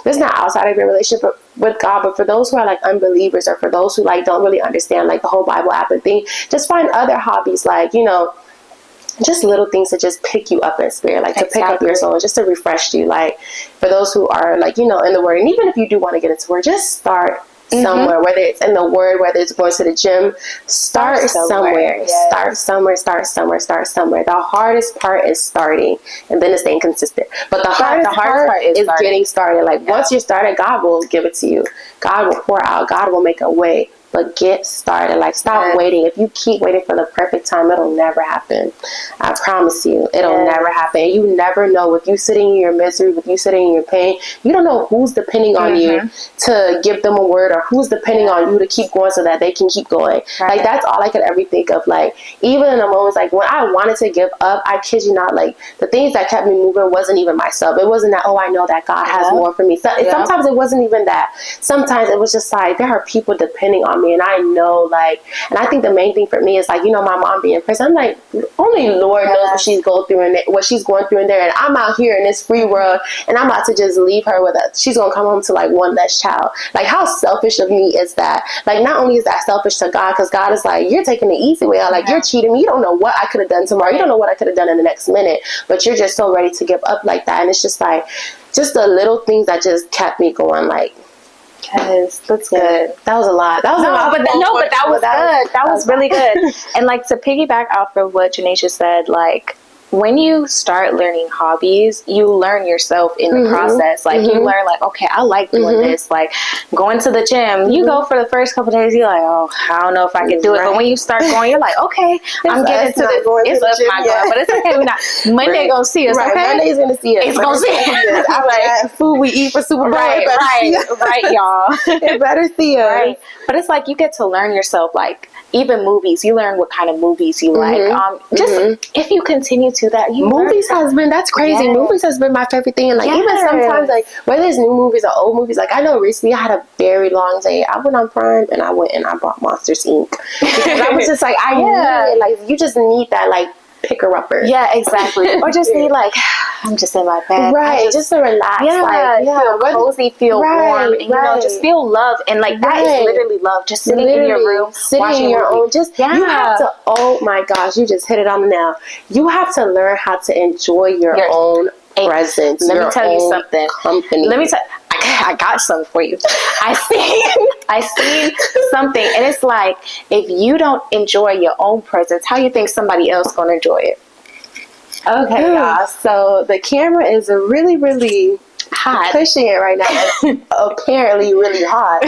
it's not outside of your relationship with God, but for those who are like unbelievers, or for those who like don't really understand like the whole Bible app and thing, just find other hobbies, like, just little things to just pick you up in spirit, like to pick up your soul, just to refresh you. Like for those who are like, in the word, and even if you do want to get into word, just start somewhere, whether it's in the word, whether it's going to the gym, start somewhere. Start somewhere. The hardest part is starting, and then it's staying consistent. But the hardest part is getting started. Like once you're started, God will give it to you. God will pour out. God will make a way. But get started. Like, stop waiting. If you keep waiting for the perfect time, it'll never happen. I promise you, it'll never happen. You never know. If you sitting in your misery, if you sitting in your pain, you don't know who's depending on you to give them a word, or who's depending on you to keep going so that they can keep going. Like, that's all I could ever think of. Like, even in the moments, like, when I wanted to give up, I kid you not, like, the things that kept me moving wasn't even myself. It wasn't that, I know that God has more for me. So, sometimes it wasn't even that. Sometimes it was just like, there are people depending on me, and I know, like, and I think the main thing for me is like, my mom being in prison, I'm like, only Lord knows what she's going through in there, and I'm out here in this free world, and I'm about to just leave her she's gonna come home to like one less child. Like, how selfish of me is that? Like, not only is that selfish to God, because God is like, you're taking the easy way out, like, you're cheating me, you don't know what I could have done tomorrow, you don't know what I could have done in the next minute, but you're just so ready to give up like that. And it's just like, just the little things that just kept me going. Like, yes, that's good. That was a lot. That was a lot. But that was good. That was really good. And like, to piggyback off of what Janaisha said, like, when you start learning hobbies, you learn yourself in the process. Like, you learn, like, okay, I like doing this. Like, going to the gym, you go for the first couple of days, you're like, I don't know if I can do it. But when you start going, you're like, okay, I'm getting to this. It's us not going, but it's okay. We're not. Monday gonna see us. Okay, Monday's gonna see us. It's gonna see us. After that food we eat for Super Bowl, right, y'all. It better see us. Right. But it's like, you get to learn yourself. Like, even movies, you learn what kind of movies you like. Just if you continue to that, movies has been, that's crazy. Yes. Movies has been my favorite thing. And like, even sometimes, like, whether it's new movies or old movies, like, I know recently I had a very long day. I went on Prime and I went and I bought Monsters Inc. Because I was just like, I need it. Like, you just need that, like, picker-upper. Yeah, exactly. Or just need, like, I'm just in my bed. Right, just to relax. Feel cozy, feel warm, and, just feel love. And, like, that is literally love. Just sitting in your room, sitting in your own. Just, you have to, oh my gosh, you just hit it on the nail. You have to learn how to enjoy your own presence. Let me tell you something. Company. Let me tell I got something for you. I seen something, and it's like, if you don't enjoy your own presence, how you think somebody else gonna enjoy it? Okay, y'all. So the camera is really, really hot. Pushing it right now. Apparently, really hot.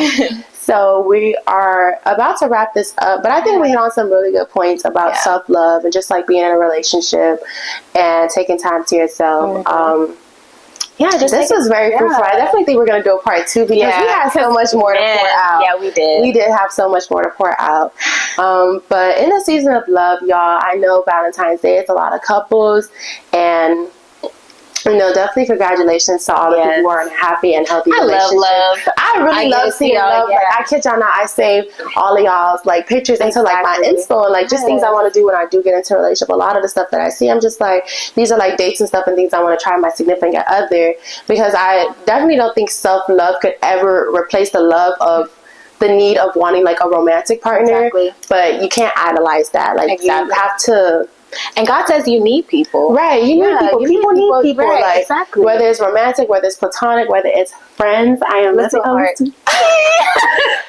So we are about to wrap this up, but I think we hit on some really good points about self-love and just like being in a relationship and taking time to yourself. Yeah, this was very fruitful. I definitely think we're going to do a part 2 because we had so much more to pour out. Yeah, we did. We did have so much more to pour out. But in the season of love, y'all, I know Valentine's Day, it's a lot of couples, and definitely congratulations to all the people who are in happy and healthy relationships. Love. I really love seeing love. Yeah. Like, I kid y'all not, I save all of y'all's like pictures into like my Insta and like just things I want to do when I do get into a relationship. A lot of the stuff that I see, I'm just like, these are like dates and stuff and things I want to try my significant other, because I definitely don't think self-love could ever replace the love of the need of wanting like a romantic partner. But you can't idolize that. Like you have to. And God says you need people. Right. You need people. People need people. Right, like, whether it's romantic, whether it's platonic, whether it's friends. I am nothing.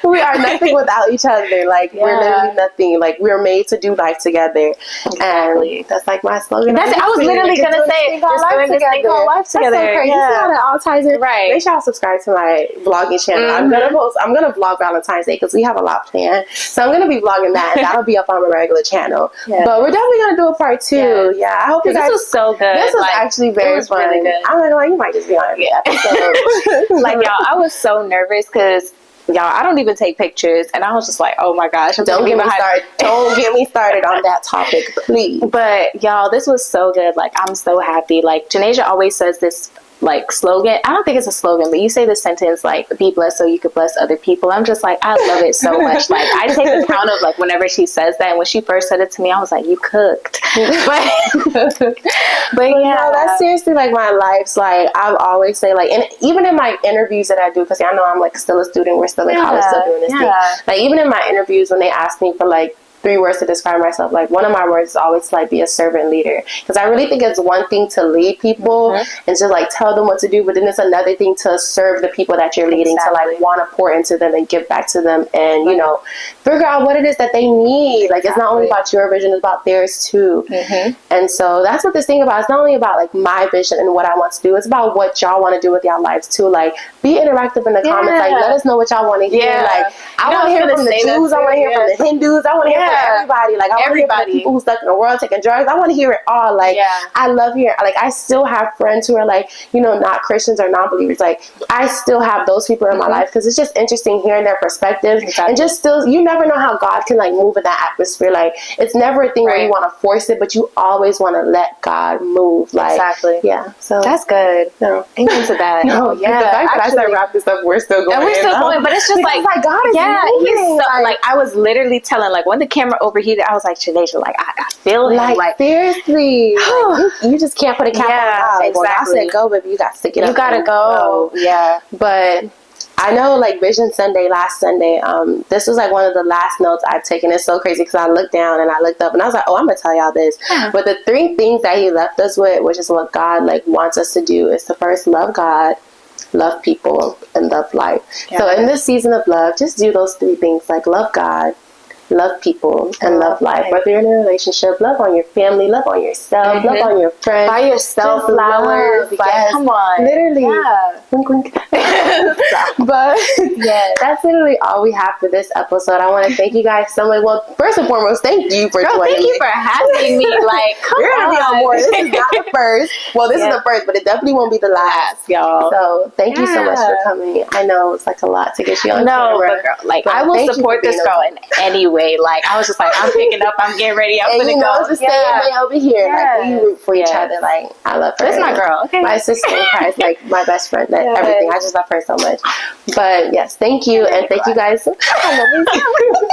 We are nothing without each other. Like, we're literally nothing. Like, we're made to do life together. And that's like my slogan. I was literally going to say, just doing this thing called life together. That's so crazy. Yeah. You see how that all ties in? Right. Make sure y'all subscribe to my vlogging channel. I'm going to vlog Valentine's Day because we have a lot planned. So I'm going to be vlogging that, and that'll be up on my regular channel. But we're definitely going to do a part 2. Yeah, I hope you guys. This was so good. This was actually very fun. Really good. I'm not gonna lie, you might just be on every episode. Like, y'all, I was so nervous because y'all, I don't even take pictures, and I was just like, oh my gosh, don't get me started. Don't get me started on that topic, please. But y'all, this was so good. Like, I'm so happy. Like, Janasia always says this like slogan. I don't think it's a slogan, but you say this sentence like, be blessed so you could bless other people. I'm just like, I love it so much. Like, I take account of like whenever she says that, and when she first said it to me, I was like, you cooked. But yeah, that's seriously like my life's like, I've always say like, and even in my interviews that I do, because I know I'm like still a student, we're still in college, still doing this thing. Like, even in my interviews when they ask me for like 3 words to describe myself, like one of my words is always like be a servant leader, because I really think it's one thing to lead people and just like tell them what to do, but then it's another thing to serve the people that you're leading, to like want to pour into them and give back to them, and figure out what it is that they need. Like, it's not only about your vision, it's about theirs too. And so that's what this thing about. It's not only about like my vision and what I want to do, it's about what y'all want to do with y'all lives too. Like, be interactive in the comments. Like, let us know what y'all want to hear. Like, I want to hear from the Jews, I want to hear from the Hindus, I want to hear from everybody. Like, I want to hear from the people who stuck in the world taking drugs. I want to hear it all. Like, I love hearing. Like, I still have friends who are like, not Christians or non-believers. Like, I still have those people in my life, because it's just interesting hearing their perspectives, and just still, you never know how God can like move in that atmosphere. Like, it's never a thing where you want to force it, but you always want to let God move. Like, so that's good. Amen to that. The fact that I said wrap this up, we're still going. And we're still going, but it's just like God is moving. He's so, like, I was literally telling, like, when the camera overheated, I was like, Janasia, like, I feel him. Like, seriously. Like, you just can't put a cap on God. Exactly. When I said go, baby, you got to get up. You gotta go. Yeah. But I know, like, Vision Sunday, last Sunday, this was like one of the last notes I've taken. It's so crazy because I looked down and I looked up and I was like, oh, I'm gonna tell y'all this. But the 3 things that he left us with, which is what God like wants us to do, is to first love God, love people, and love life. So in this season of love, just do those 3 things. Like, love God, love people, and love life. Whether you're in a relationship, love on your family, love on yourself, love on your friends. Buy yourself flowers. Like, come on. Literally. Wink, wink. But that's literally all we have for this episode. I want to thank you guys so much. Well, first and foremost, thank you for joining me. Thank you for having me. Like, you're going to be on board. This is not the first. Well, this is the first, but it definitely won't be the last, y'all. So thank you so much for coming. I know it's like a lot to get you on camera. But girl, like, I will support this girl in any way. Like, I was just like, I'm picking up, I'm getting ready, I'm gonna go. Just stay over here. Like, we root for each other. Like, I love her. This is my girl. Okay. My sister in Christ, like my best friend. Everything. I just love her so much. But yes, thank you, and thank you guys. I love you.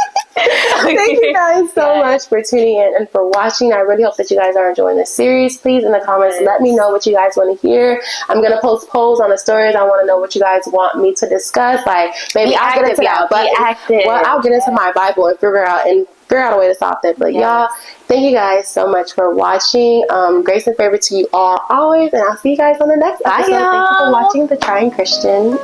Thank you guys so much for tuning in and for watching. I really hope that you guys are enjoying this series. Please, in the comments, let me know what you guys want to hear. I'm gonna post polls on the stories. I want to know what you guys want me to discuss. Like, maybe I'll get into that. But I'll get into my Bible and figure out a way to solve that. But y'all, thank you guys so much for watching. Grace and favor to you all always, and I'll see you guys on the next episode. Thank you for watching The Trying Christian.